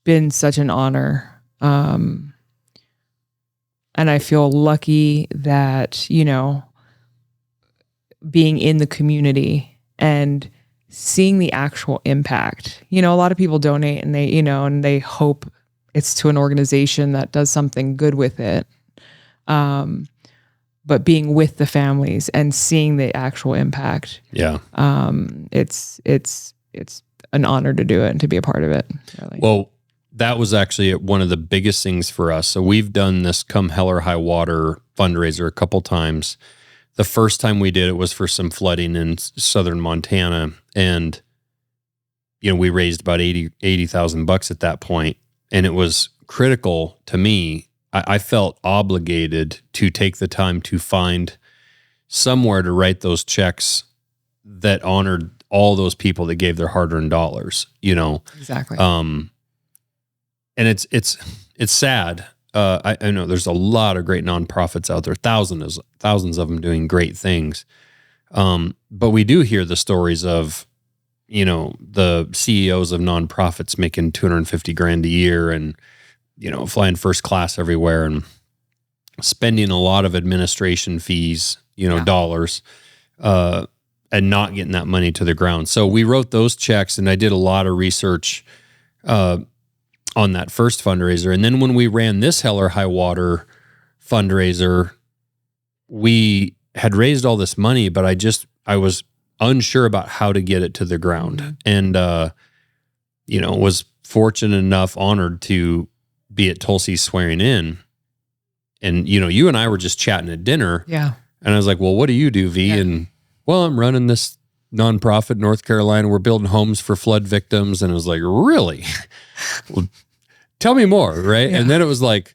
Speaker 2: been such an honor. And I feel lucky that, being in the community and seeing the actual impact. A lot of people donate and they hope it's to an organization that does something good with it. But being with the families and seeing the actual impact.
Speaker 1: Yeah.
Speaker 2: It's an honor to do it and to be a part of it. Really.
Speaker 1: Well, that was actually one of the biggest things for us. So we've done this Come Hell or High Water fundraiser a couple times. The first time we did it was for some flooding in southern Montana. And, we raised about $80,000 at that point. And it was critical to me. I felt obligated to take the time to find somewhere to write those checks that honored all those people that gave their hard-earned dollars,
Speaker 2: Exactly.
Speaker 1: And it's sad. I know there's a lot of great nonprofits out there, thousands of them doing great things. But we do hear the stories of, the CEOs of nonprofits making $250,000 a year and, flying first class everywhere and spending a lot of administration fees, dollars, and not getting that money to the ground. So we wrote those checks, and I did a lot of research, on that first fundraiser. And then when we ran this Hell or High Water fundraiser, we had raised all this money, but I was unsure about how to get it to the ground. Mm-hmm. And, was fortunate enough, honored to be at Tulsi's swearing in. And, you and I were just chatting at dinner.
Speaker 2: Yeah.
Speaker 1: And I was like, well, what do you do, V? Yeah. And, well, I'm running this nonprofit in North Carolina. We're building homes for flood victims. And I was like, really? Well, tell me more, right? Yeah. And then it was like,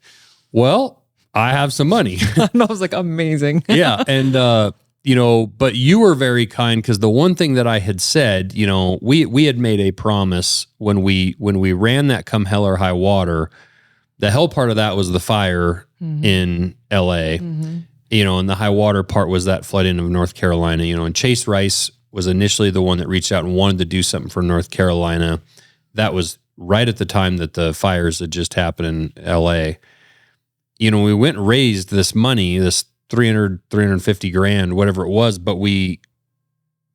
Speaker 1: well, I have some money.
Speaker 2: And I was like, amazing.
Speaker 1: Yeah. And, but you were very kind, because the one thing that I had said, we had made a promise when we ran that Come Hell or High Water. The hell part of that was the fire mm-hmm. in LA, mm-hmm. And the high water part was that flooding of North Carolina, and Chase Rice was initially the one that reached out and wanted to do something for North Carolina. That was right at the time that the fires had just happened in LA. We went and raised this money, this 350 grand, whatever it was, but we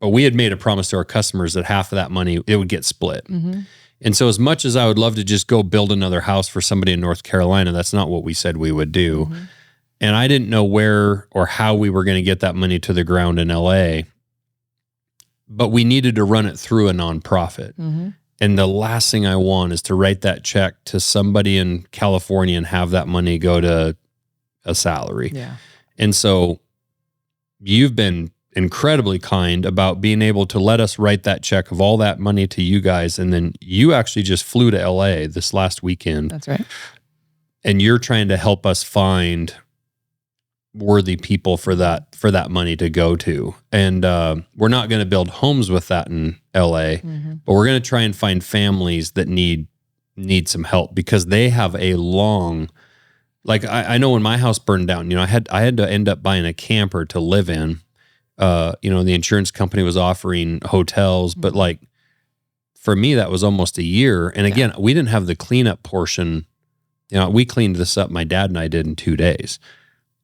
Speaker 1: had made a promise to our customers that half of that money, it would get split. Mm-hmm. And so as much as I would love to just go build another house for somebody in North Carolina, that's not what we said we would do. Mm-hmm. And I didn't know where or how we were going to get that money to the ground in LA, but we needed to run it through a nonprofit. Mm-hmm. And the last thing I want is to write that check to somebody in California and have that money go to a salary.
Speaker 2: Yeah.
Speaker 1: And so you've been incredibly kind about being able to let us write that check of all that money to you guys. And then you actually just flew to LA this last weekend.
Speaker 2: That's right.
Speaker 1: And you're trying to help us find worthy people for that money to go to. And we're not going to build homes with that in LA, mm-hmm. but we're going to try and find families that need some help, because they have a long, like I know when my house burned down, I had to end up buying a camper to live in. The insurance company was offering hotels, but like for me, that was almost a year. And again, we didn't have the cleanup portion. We cleaned this up. My dad and I did in 2 days.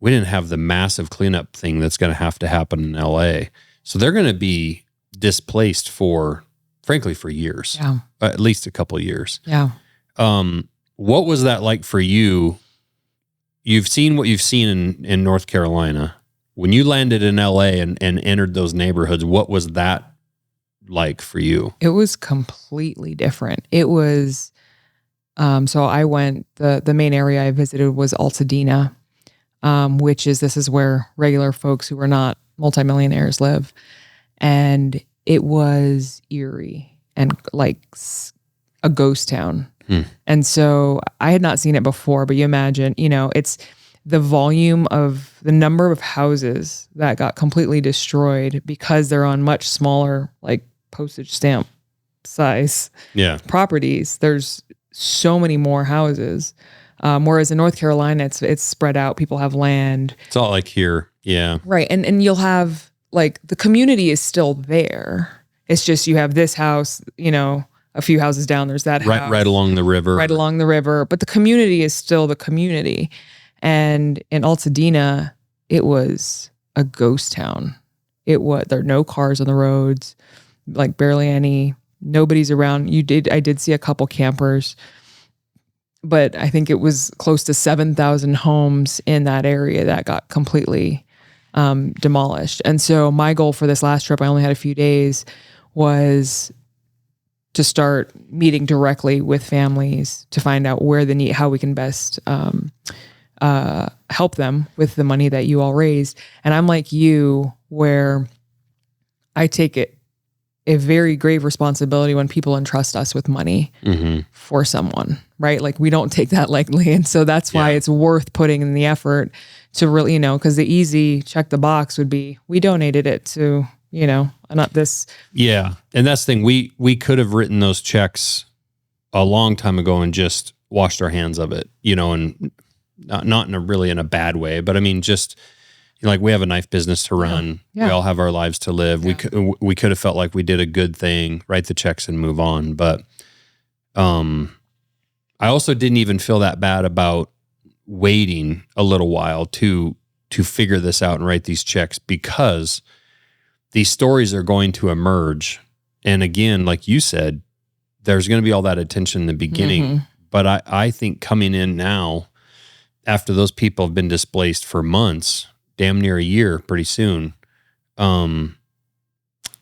Speaker 1: We didn't have the massive cleanup thing that's going to have to happen in LA. So they're going to be displaced frankly, for years, at least a couple of years.
Speaker 2: Yeah.
Speaker 1: What was that like for you? You've seen what you've seen in North Carolina. When you landed in LA and entered those neighborhoods, what was that like for you?
Speaker 2: It was completely different. It was, so I went, the main area I visited was Altadena, this is where regular folks who are not multimillionaires live. And it was eerie and like a ghost town. And so I had not seen it before, but you imagine, it's the volume of the number of houses that got completely destroyed because they're on much smaller, like postage stamp size properties. There's so many more houses. Whereas in North Carolina, it's spread out. People have land.
Speaker 1: It's all like here. Yeah.
Speaker 2: Right. And you'll have like the community is still there. It's just you have this house, a few houses down, there's that house.
Speaker 1: Right along the river.
Speaker 2: Right along the river. But the community is still the community. And in Altadena, it was a ghost town. There are no cars on the roads, like barely any. Nobody's around. I did see a couple campers, but I think it was close to 7,000 homes in that area that got completely demolished. And so my goal for this last trip, I only had a few days, was to start meeting directly with families to find out where the need, how we can best help them with the money that you all raised. And I'm like you, where I take it a very grave responsibility when people entrust us with money for someone, right? Like we don't take that lightly. And so that's why it's worth putting in the effort to really, because the easy check the box would be, we donated it to, not this.
Speaker 1: Yeah. And that's the thing. We could have written those checks a long time ago and just washed our hands of it, and not in a bad way, but I mean, just like we have a knife business to run. Yeah. We all have our lives to live. Yeah. We could have felt like we did a good thing, write the checks and move on. But I also didn't even feel that bad about waiting a little while to figure this out and write these checks, because these stories are going to emerge. And again, like you said, there's going to be all that attention in the beginning. But I think coming in now, after those people have been displaced for months, damn near a year pretty soon, I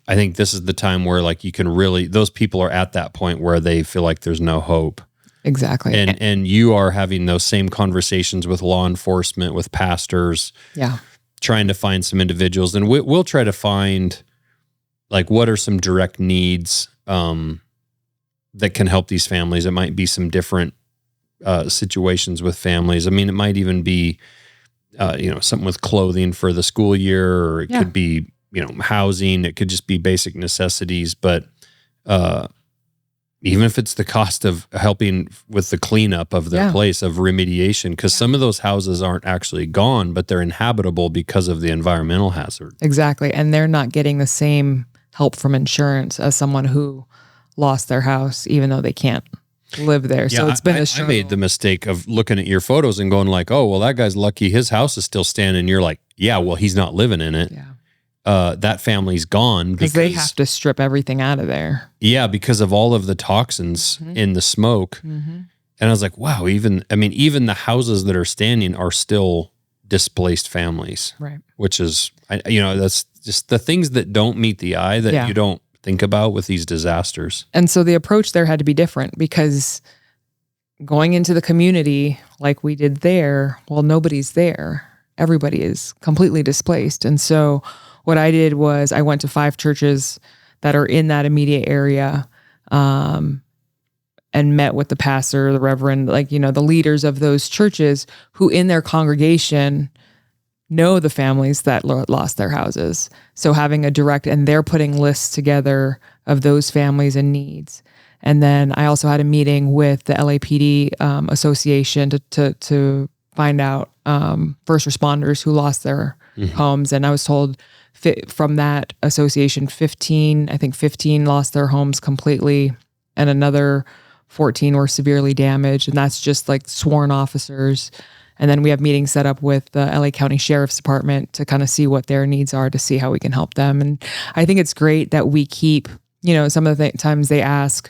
Speaker 1: think this is the time where like you can really, those people are at that point where they feel like there's no hope.
Speaker 2: Exactly.
Speaker 1: And you are having those same conversations with law enforcement, with pastors, trying to find some individuals. And we'll try to find like what are some direct needs that can help these families. It might be some different situations with families. I mean, it might even be, something with clothing for the school year, or it could be, housing. It could just be basic necessities. But even if it's the cost of helping with the cleanup of their place, of remediation, because some of those houses aren't actually gone, but they're inhabitable because of the environmental hazard.
Speaker 2: Exactly. And they're not getting the same help from insurance as someone who lost their house, even though they can't live there. So it's been a struggle.
Speaker 1: I made the mistake of looking at your photos and going like, oh, well, that guy's lucky his house is still standing. You're like, yeah, well, he's not living in it. That family's gone because
Speaker 2: they have to strip everything out of there.
Speaker 1: Yeah, because of all of the toxins in the smoke. And I was like, wow, even the houses that are standing are still displaced families.
Speaker 2: Right.
Speaker 1: Which is, that's just the things that don't meet the eye that you don't think about with these disasters.
Speaker 2: And so the approach there had to be different, because going into the community like we did there, well, nobody's there. Everybody is completely displaced. And so what I did was I went to 5 churches that are in that immediate area, and met with the pastor, the reverend, the leaders of those churches who in their congregation know the families that lost their houses. So having a direct, and they're putting lists together of those families and needs. And then I also had a meeting with the LAPD association to find out first responders who lost their homes. And I was told from that association, 15 lost their homes completely, and another 14 were severely damaged. And that's just like sworn officers. And then we have meetings set up with the LA County Sheriff's Department to kind of see what their needs are, to see how we can help them. And I think it's great that we keep, some of the times they ask,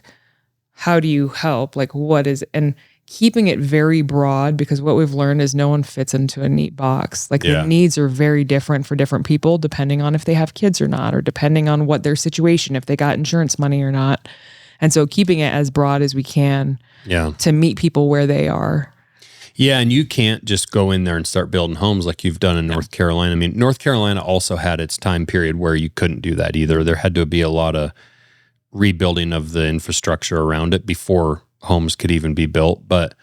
Speaker 2: how do you help? Like, what is, and keeping it very broad, because what we've learned is no one fits into a neat box. Like the needs are very different for different people, depending on if they have kids or not, or depending on what their situation, if they got insurance money or not. And so keeping it as broad as we can to meet people where they are.
Speaker 1: Yeah, and you can't just go in there and start building homes like you've done in North Carolina. I mean, North Carolina also had its time period where you couldn't do that either. There had to be a lot of rebuilding of the infrastructure around it before homes could even be built. But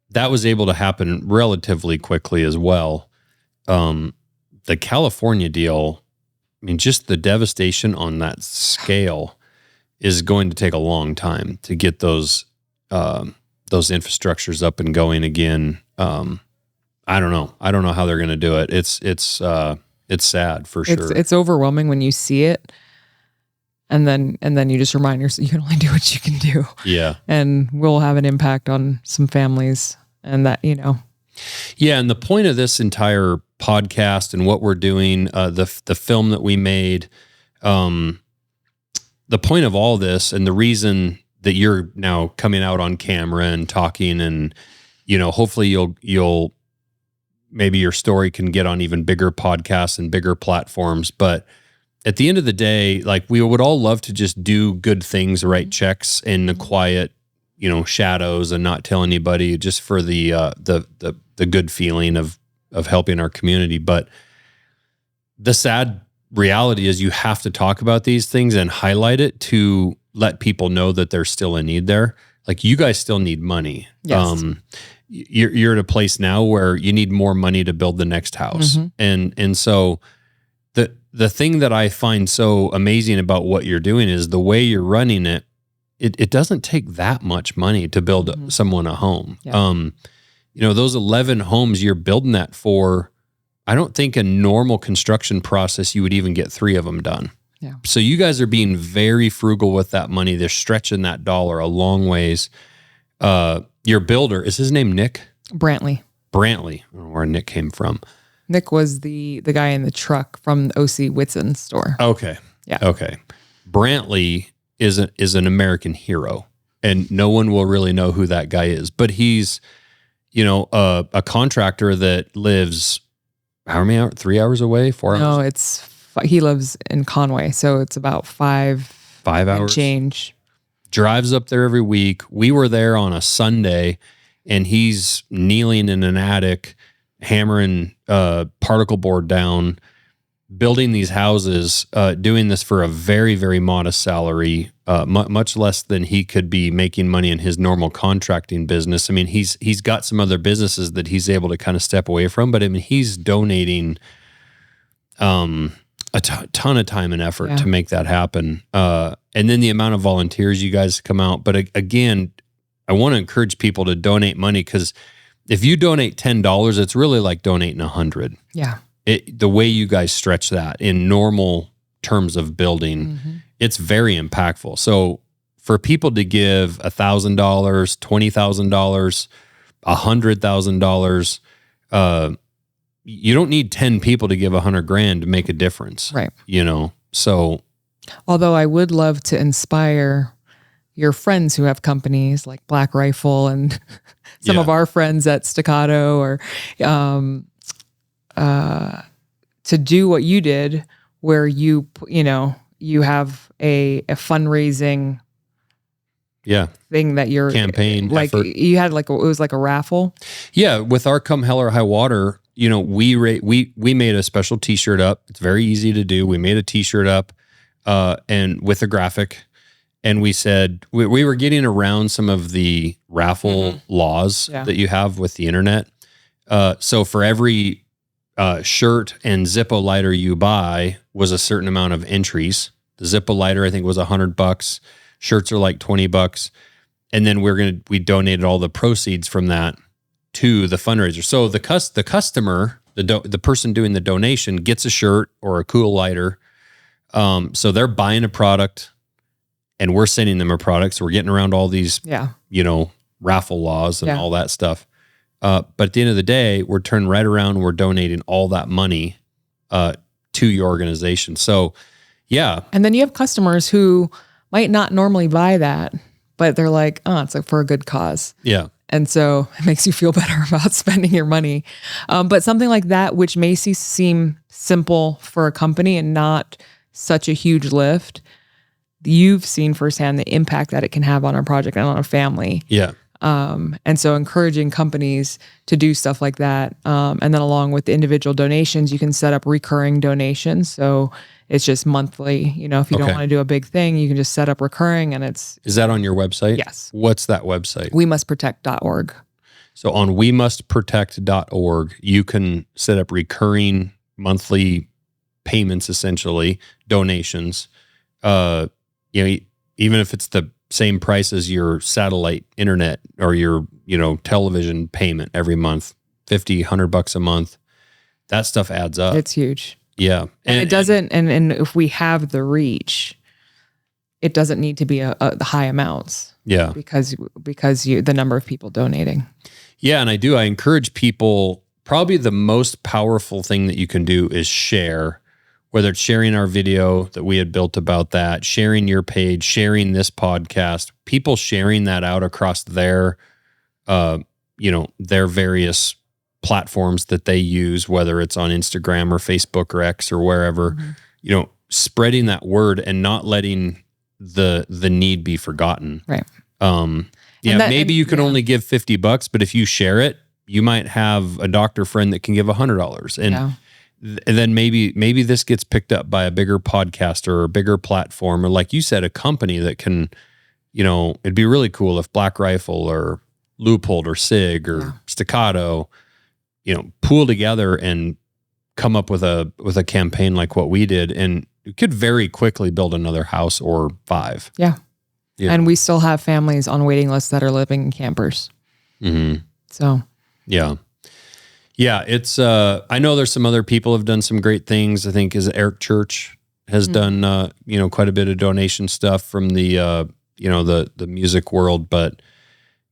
Speaker 1: that was able to happen relatively quickly as well. The California deal, I mean, just the devastation on that scale is going to take a long time to get those those infrastructures up and going again. I don't know. I don't know how they're going to do it. It's sad for sure.
Speaker 2: It's overwhelming when you see it. And then you just remind yourself, you can only do what you can do.
Speaker 1: Yeah.
Speaker 2: And we'll have an impact on some families and that,
Speaker 1: Yeah. And the point of this entire podcast and what we're doing, the film that we made, the point of all this and the reason that you're now coming out on camera and talking and, hopefully you'll maybe your story can get on even bigger podcasts and bigger platforms. But at the end of the day, like we would all love to just do good things, write checks in the quiet, shadows and not tell anybody just for the good feeling of helping our community. But the sad reality is you have to talk about these things and highlight it to let people know that there's still a need there. Like you guys still need money.
Speaker 2: Yes.
Speaker 1: You're at a place now where you need more money to build the next house. And so the thing that I find so amazing about what you're doing is the way you're running it, it doesn't take that much money to build someone a home. Yeah. Those 11 homes you're building that for, I don't think a normal construction process, you would even get 3 of them done.
Speaker 2: Yeah.
Speaker 1: So you guys are being very frugal with that money. They're stretching that dollar a long ways. Your builder, is his name Nick?
Speaker 2: Brantley.
Speaker 1: I don't know where Nick came from.
Speaker 2: Nick was the guy in the truck from the O.C. Whitson store.
Speaker 1: Okay.
Speaker 2: Yeah.
Speaker 1: Okay. Brantley is an American hero, and no one will really know who that guy is. But he's, a contractor that lives how many hours? 3 hours away? 4 hours?
Speaker 2: No, he lives in Conway, so it's about 5
Speaker 1: hours
Speaker 2: and change.
Speaker 1: Drives up there every week. We were there on a Sunday, and he's kneeling in an attic, hammering particle board down, building these houses, doing this for a very, very modest salary, much less than he could be making money in his normal contracting business. I mean, he's got some other businesses that he's able to kind of step away from, but I mean, he's donating a ton of time and effort to make that happen. And then the amount of volunteers you guys come out. But again, I want to encourage people to donate money, because if you donate $10, it's really like donating $100.
Speaker 2: Yeah.
Speaker 1: The way you guys stretch that in normal terms of building, it's very impactful. So for people to give $1,000, $20,000, $100,000, you don't need 10 people to give $100,000 to make a difference.
Speaker 2: Right.
Speaker 1: So.
Speaker 2: Although I would love to inspire your friends who have companies like Black Rifle and some of our friends at Staccato, or to do what you did, where you have a fundraising thing that you're
Speaker 1: campaign
Speaker 2: like
Speaker 1: effort.
Speaker 2: You had it was like a raffle.
Speaker 1: Yeah, with our Come Hell or High Water, we made a special T-shirt up. It's very easy to do. We made a T-shirt up and with a graphic, and we said we were getting around some of the raffle laws that you have with the internet. So for every shirt and Zippo lighter you buy was a certain amount of entries. The Zippo lighter, I think, was $100. Shirts are like $20. And then we donated all the proceeds from that to the fundraiser. So the customer, the person doing the donation, gets a shirt or a cool lighter. So they're buying a product, and we're sending them a product. So we're getting around all these, raffle laws and all that stuff. But at the end of the day, we're turning right around and we're donating all that money to your organization. So, yeah.
Speaker 2: And then you have customers who might not normally buy that, but they're like, oh, it's like for a good cause.
Speaker 1: Yeah.
Speaker 2: And so it makes you feel better about spending your money. But something like that, which may seem simple for a company and not such a huge lift, you've seen firsthand the impact that it can have on a project and on a family.
Speaker 1: Yeah.
Speaker 2: And so encouraging companies to do stuff like that. And then along with the individual donations, you can set up recurring donations. So it's just monthly, if you don't want to do a big thing, you can just set up recurring, and Is
Speaker 1: that on your website?
Speaker 2: Yes.
Speaker 1: What's that website?
Speaker 2: WeMustProtect.org.
Speaker 1: So on WeMustProtect.org, you can set up recurring monthly payments, essentially donations. Even if it's the same price as your satellite internet or your, television payment every month, $50-$100 a month. That stuff adds up.
Speaker 2: It's huge.
Speaker 1: Yeah.
Speaker 2: And it doesn't, and if we have the reach, it doesn't need to be the high amounts.
Speaker 1: Yeah.
Speaker 2: Because the number of people donating.
Speaker 1: Yeah. And I encourage people, probably the most powerful thing that you can do is share, whether it's sharing our video that we had built about that, sharing your page, sharing this podcast, people sharing that out across their various platforms that they use, whether it's on Instagram or Facebook or X or wherever, spreading that word and not letting the need be forgotten.
Speaker 2: Right.
Speaker 1: Maybe you can only give $50, but if you share it, you might have a doctor friend that can give $100. And then maybe this gets picked up by a bigger podcaster or a bigger platform, or like you said, a company that can, it'd be really cool if Black Rifle or Loophole or SIG or Staccato, pool together and come up with a campaign like what we did, and you could very quickly build another house or 5.
Speaker 2: Yeah. And we still have families on waiting lists that are living in campers.
Speaker 1: Mm-hmm.
Speaker 2: So.
Speaker 1: Yeah. Yeah. It's, I know there's some other people have done some great things. I think Eric Church has done, quite a bit of donation stuff from the music world, but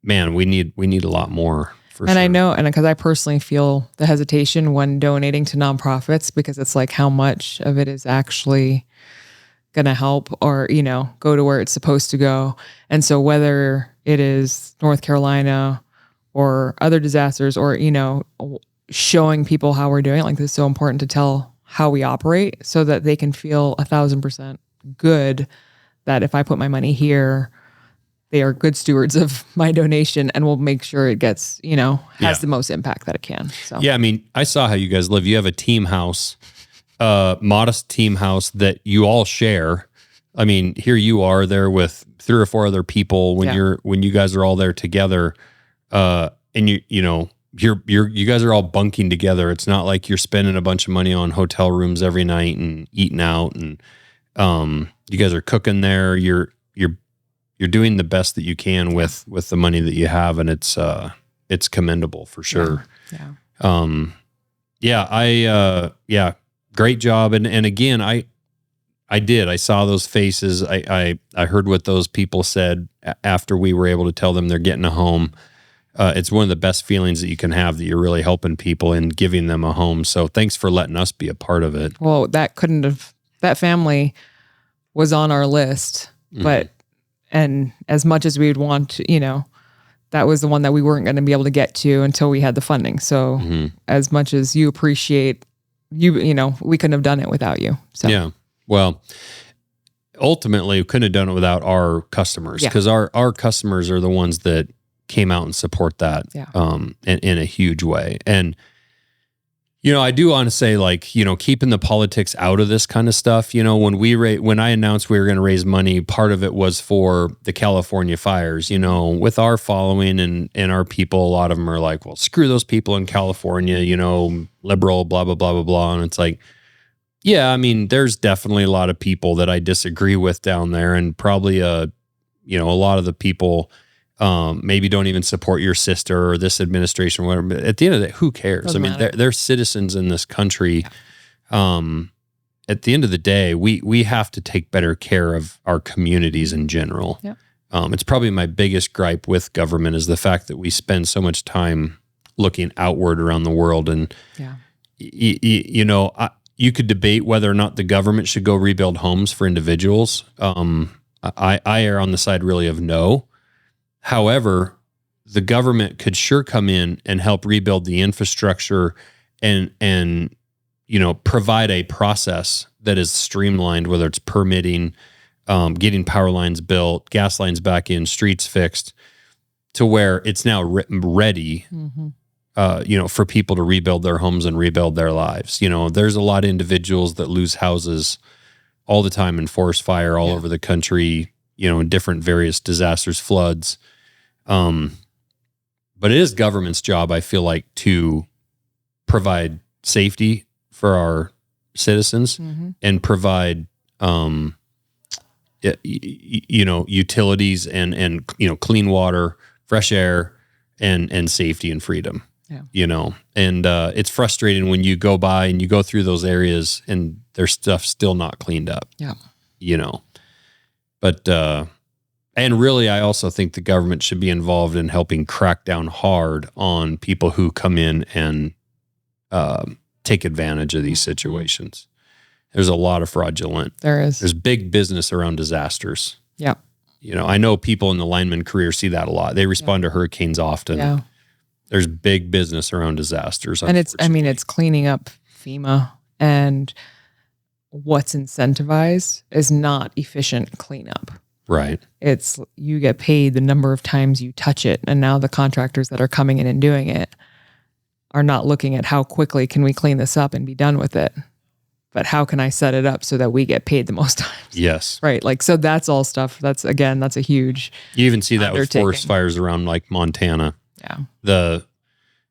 Speaker 1: man, we need a lot more. For
Speaker 2: and
Speaker 1: sure.
Speaker 2: I know, and because I personally feel the hesitation when donating to nonprofits, because it's like how much of it is actually going to help or, go to where it's supposed to go. And so whether it is North Carolina or other disasters or, showing people how we're doing it, like this is so important to tell how we operate so that they can feel 1,000% good that if I put my money here, they are good stewards of my donation and will make sure it gets, has the most impact that it can. So
Speaker 1: yeah, I mean, I saw how you guys live. You have a team house, modest team house that you all share. I mean, here you are there with 3 or 4 other people when you guys are all there together, and you guys are all bunking together. It's not like you're spending a bunch of money on hotel rooms every night and eating out, and you guys are cooking there. You're doing the best that you can with the money that you have, and it's commendable for sure. Great job. And again, I saw those faces. I heard what those people said after we were able to tell them they're getting a home. It's one of the best feelings that you can have, that you're really helping people and giving them a home. So thanks for letting us be a part of it.
Speaker 2: Well, that family was on our list, but, and as much as we would want to, that was the one that we weren't going to be able to get to until we had the funding. So as much as you appreciate we couldn't have done it without you. So
Speaker 1: yeah, well, ultimately we couldn't have done it without our customers, because our customers are the ones that came out and support that in a huge way. And I do want to say, keeping the politics out of this kind of stuff. When I announced we were going to raise money, part of it was for the California fires. With our following and our people, a lot of them are like, well, screw those people in California, liberal, blah, blah, blah, blah, blah. And it's like, yeah, I mean, there's definitely a lot of people that I disagree with down there, and probably a lot of the people maybe don't even support your sister or this administration or whatever. But at the end of the day, who cares?
Speaker 2: Doesn't matter.
Speaker 1: They're citizens in this country. At the end of the day, we have to take better care of our communities in general.
Speaker 2: Yep.
Speaker 1: It's probably my biggest gripe with government is the fact that we spend so much time looking outward around the world. And, you could debate whether or not the government should go rebuild homes for individuals. I err on the side really of no. However, the government could sure come in and help rebuild the infrastructure and provide a process that is streamlined, whether it's permitting, getting power lines built, gas lines back in, streets fixed, to where it's now ready, for people to rebuild their homes and rebuild their lives. There's a lot of individuals that lose houses all the time in forest fire all over the country, in different various disasters, floods. But it is government's job, I feel like, to provide safety for our citizens and provide, utilities and clean water, fresh air, and safety and freedom.
Speaker 2: Yeah.
Speaker 1: And it's frustrating when you go by and you go through those areas and there's stuff still not cleaned up.
Speaker 2: Yeah.
Speaker 1: But and really, I also think the government should be involved in helping crack down hard on people who come in and take advantage of these situations. There's a lot of fraudulent. There's big business around disasters.
Speaker 2: Yeah.
Speaker 1: I know people in the lineman career see that a lot. They respond to hurricanes often.
Speaker 2: Yeah.
Speaker 1: There's big business around disasters.
Speaker 2: And it's cleaning up FEMA, and what's incentivized is not efficient cleanup.
Speaker 1: Right.
Speaker 2: It's you get paid the number of times you touch it. And now the contractors that are coming in and doing it are not looking at how quickly can we clean this up and be done with it, but how can I set it up so that we get paid the most times?
Speaker 1: Yes.
Speaker 2: Right. Like, so that's all stuff. That's a huge
Speaker 1: You even see that with forest fires around like Montana.
Speaker 2: Yeah.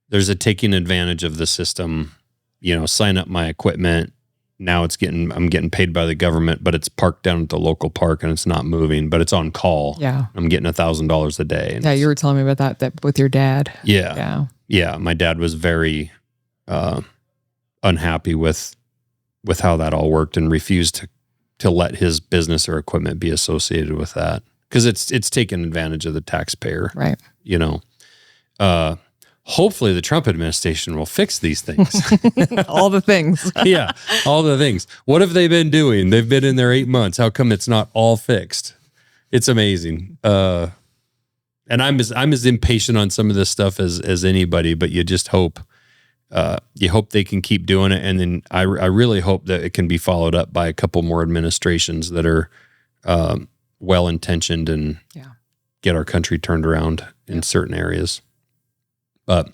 Speaker 1: There's a taking advantage of the system, sign up my equipment. Now I'm getting paid by the government, but it's parked down at the local park and it's not moving, but it's on call.
Speaker 2: Yeah.
Speaker 1: I'm getting $1,000 a day.
Speaker 2: Yeah. You were telling me about that with your dad.
Speaker 1: Yeah.
Speaker 2: Yeah.
Speaker 1: Yeah. My dad was very unhappy with how that all worked and refused to let his business or equipment be associated with that. Cause it's taken advantage of the taxpayer.
Speaker 2: Right.
Speaker 1: Hopefully the Trump administration will fix these things.
Speaker 2: All the things.
Speaker 1: Yeah, all the things. What have they been doing? They've been in there 8 months. How come it's not all fixed? It's amazing. And I'm as impatient on some of this stuff as anybody, but you just hope they can keep doing it. And then I really hope that it can be followed up by a couple more administrations that are well-intentioned and get our country turned around in certain areas. But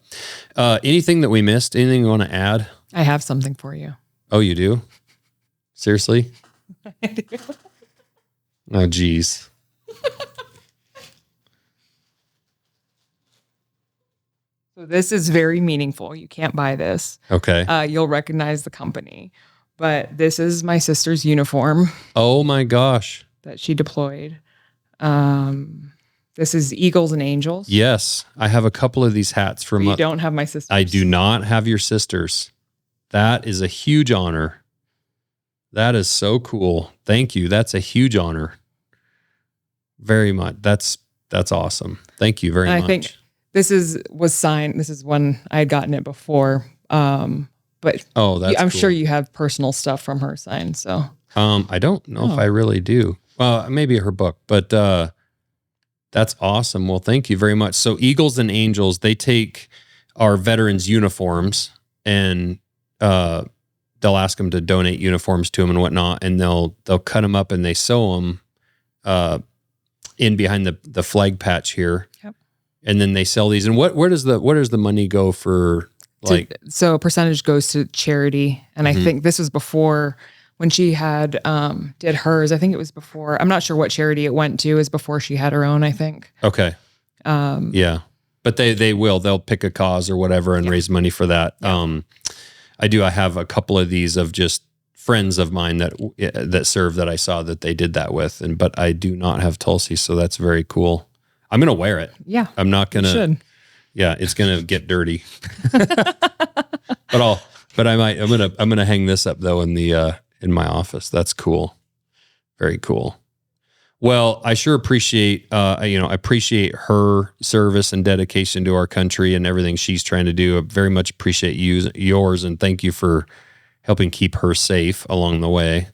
Speaker 1: anything that we missed? Anything you want to add?
Speaker 2: I have something for you.
Speaker 1: Oh, you do? Seriously?
Speaker 2: I do.
Speaker 1: Oh, geez.
Speaker 2: So this is very meaningful. You can't buy this.
Speaker 1: Okay.
Speaker 2: You'll recognize the company. But this is my sister's uniform.
Speaker 1: Oh, my gosh.
Speaker 2: That she deployed. This is Eagles and Angels.
Speaker 1: Yes. I have a couple of these hats from...
Speaker 2: You don't have my sister's.
Speaker 1: I do not have your sister's. That is a huge honor. That is so cool. Thank you. That's a huge honor. Very much. That's awesome. Thank you very much. I think
Speaker 2: this was signed. This is when I had gotten it before. But I'm sure you have personal stuff from her signed. So
Speaker 1: I don't know if I really do. Well, maybe her book, but that's awesome. Well, thank you very much. So Eagles and Angels, they take our veterans' uniforms and they'll ask them to donate uniforms to them and whatnot, and they'll cut them up and they sew them in behind the flag patch here.
Speaker 2: Yep. And
Speaker 1: then they sell these. And where does the money go for?
Speaker 2: So a percentage goes to charity, and I think this was before when she had did hers. I think it was before. I'm not sure what charity it went to. It was before she had her own, I think.
Speaker 1: Okay. Yeah, but they'll pick a cause or whatever and raise money for that. Yeah. I have a couple of these of just friends of mine that serve that I saw that they did that with, but I do not have Tulsi, so that's very cool. I'm gonna wear it.
Speaker 2: Yeah,
Speaker 1: I'm not gonna.
Speaker 2: You should.
Speaker 1: Yeah, it's gonna get dirty. But I'm gonna hang this up though in my office. That's cool. Very cool. Well, I sure appreciate I appreciate her service and dedication to our country and everything she's trying to do. I very much appreciate yours, and thank you for helping keep her safe along the way.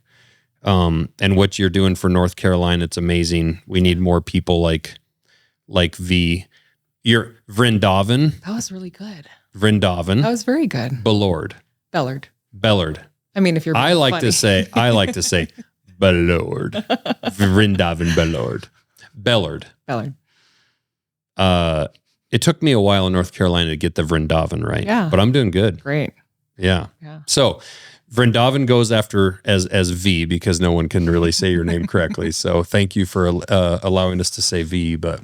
Speaker 1: And what you're doing for North Carolina, it's amazing. We need more people like V. You're Vrindavan.
Speaker 2: That was really good.
Speaker 1: Vrindavan.
Speaker 2: That was very good.
Speaker 1: Bellord.
Speaker 2: Bellord. I mean, if you're
Speaker 1: I like to say Bellord. Vrindavan Bellord. Bellord. It took me a while in North Carolina to get the Vrindavan right.
Speaker 2: Yeah.
Speaker 1: But I'm doing good.
Speaker 2: Great.
Speaker 1: Yeah. So Vrindavan goes after as V because no one can really say your name correctly. So thank you for allowing us to say V, but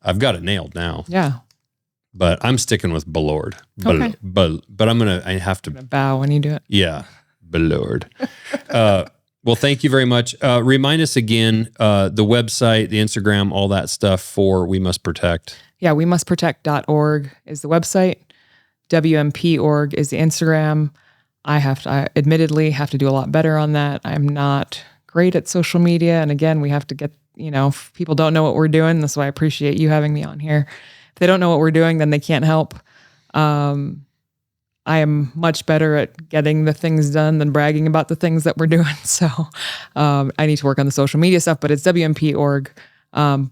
Speaker 1: I've got it nailed now.
Speaker 2: Yeah.
Speaker 1: But I'm sticking with Bellord. But I have to
Speaker 2: bow when you do it.
Speaker 1: Yeah. Bellord. Well, thank you very much. Remind us again, the website, the Instagram, all that stuff for We Must Protect.
Speaker 2: Yeah, wemustprotect.org is the website. WMP.org is the Instagram. I admittedly have to do a lot better on that. I'm not great at social media. And again, we have to get, if people don't know what we're doing. That's why I appreciate you having me on here. If they don't know what we're doing, then they can't help. I am much better at getting the things done than bragging about the things that we're doing. So I need to work on the social media stuff, but it's WMP.org on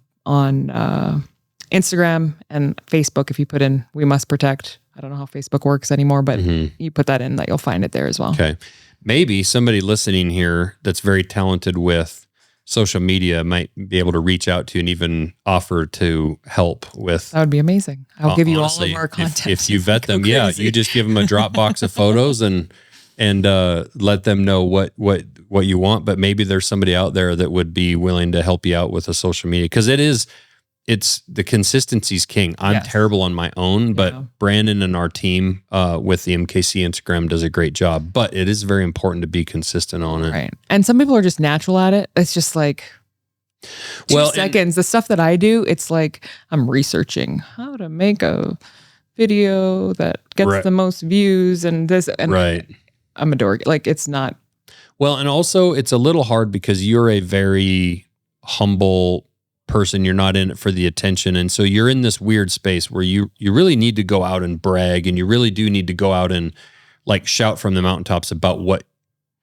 Speaker 2: Instagram and Facebook. If you put in We Must Protect, I don't know how Facebook works anymore, but you put that in, that you'll find it there as well.
Speaker 1: Okay. Maybe somebody listening here that's very talented with social media might be able to reach out to you and even offer to help with.
Speaker 2: That would be amazing. I'll give you honestly, all of our content.
Speaker 1: If you vet them, you just give them a Dropbox of photos and let them know what you want. But maybe there's somebody out there that would be willing to help you out with the social media, because it's the consistency's king. I'm terrible on my own, but Brandon and our team with the MKC Instagram does a great job. But it is very important to be consistent on it.
Speaker 2: Right. And some people are just natural at it. It's just like 2 seconds. The stuff that I do, it's like I'm researching how to make a video that gets the most views and this. And I'm a dork. Like, it's not.
Speaker 1: Well, and also it's a little hard because you're a very humble person. You're not in it for the attention, and so you're in this weird space where you really need to go out and brag, and you really do need to go out and like shout from the mountaintops about what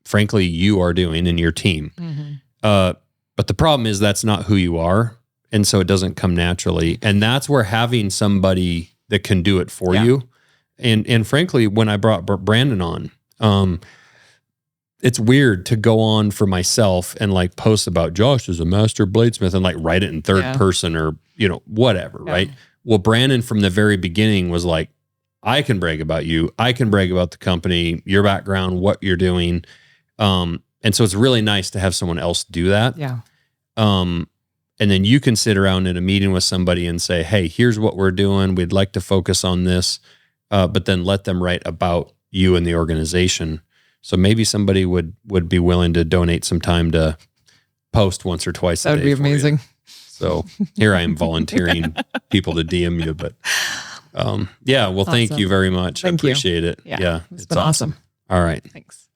Speaker 1: frankly you are doing and your team. But the problem is that's not who you are, and so it doesn't come naturally, and that's where having somebody that can do it for you, and frankly, when I brought Brandon on, it's weird to go on for myself and like post about Josh is a master bladesmith and like write it in third person or, whatever. Right. Well, Brandon from the very beginning was like, I can brag about you. I can brag about the company, your background, what you're doing. And so it's really nice to have someone else do that.
Speaker 2: Yeah.
Speaker 1: And then you can sit around in a meeting with somebody and say, hey, here's what we're doing. We'd like to focus on this. But then let them write about you and the organization. So maybe somebody would be willing to donate some time to post once or twice a day.
Speaker 2: That would be amazing.
Speaker 1: So here I am volunteering people to DM you, but well, thank you very much. I appreciate it.
Speaker 2: Yeah. It's been awesome.
Speaker 1: All right.
Speaker 2: Thanks.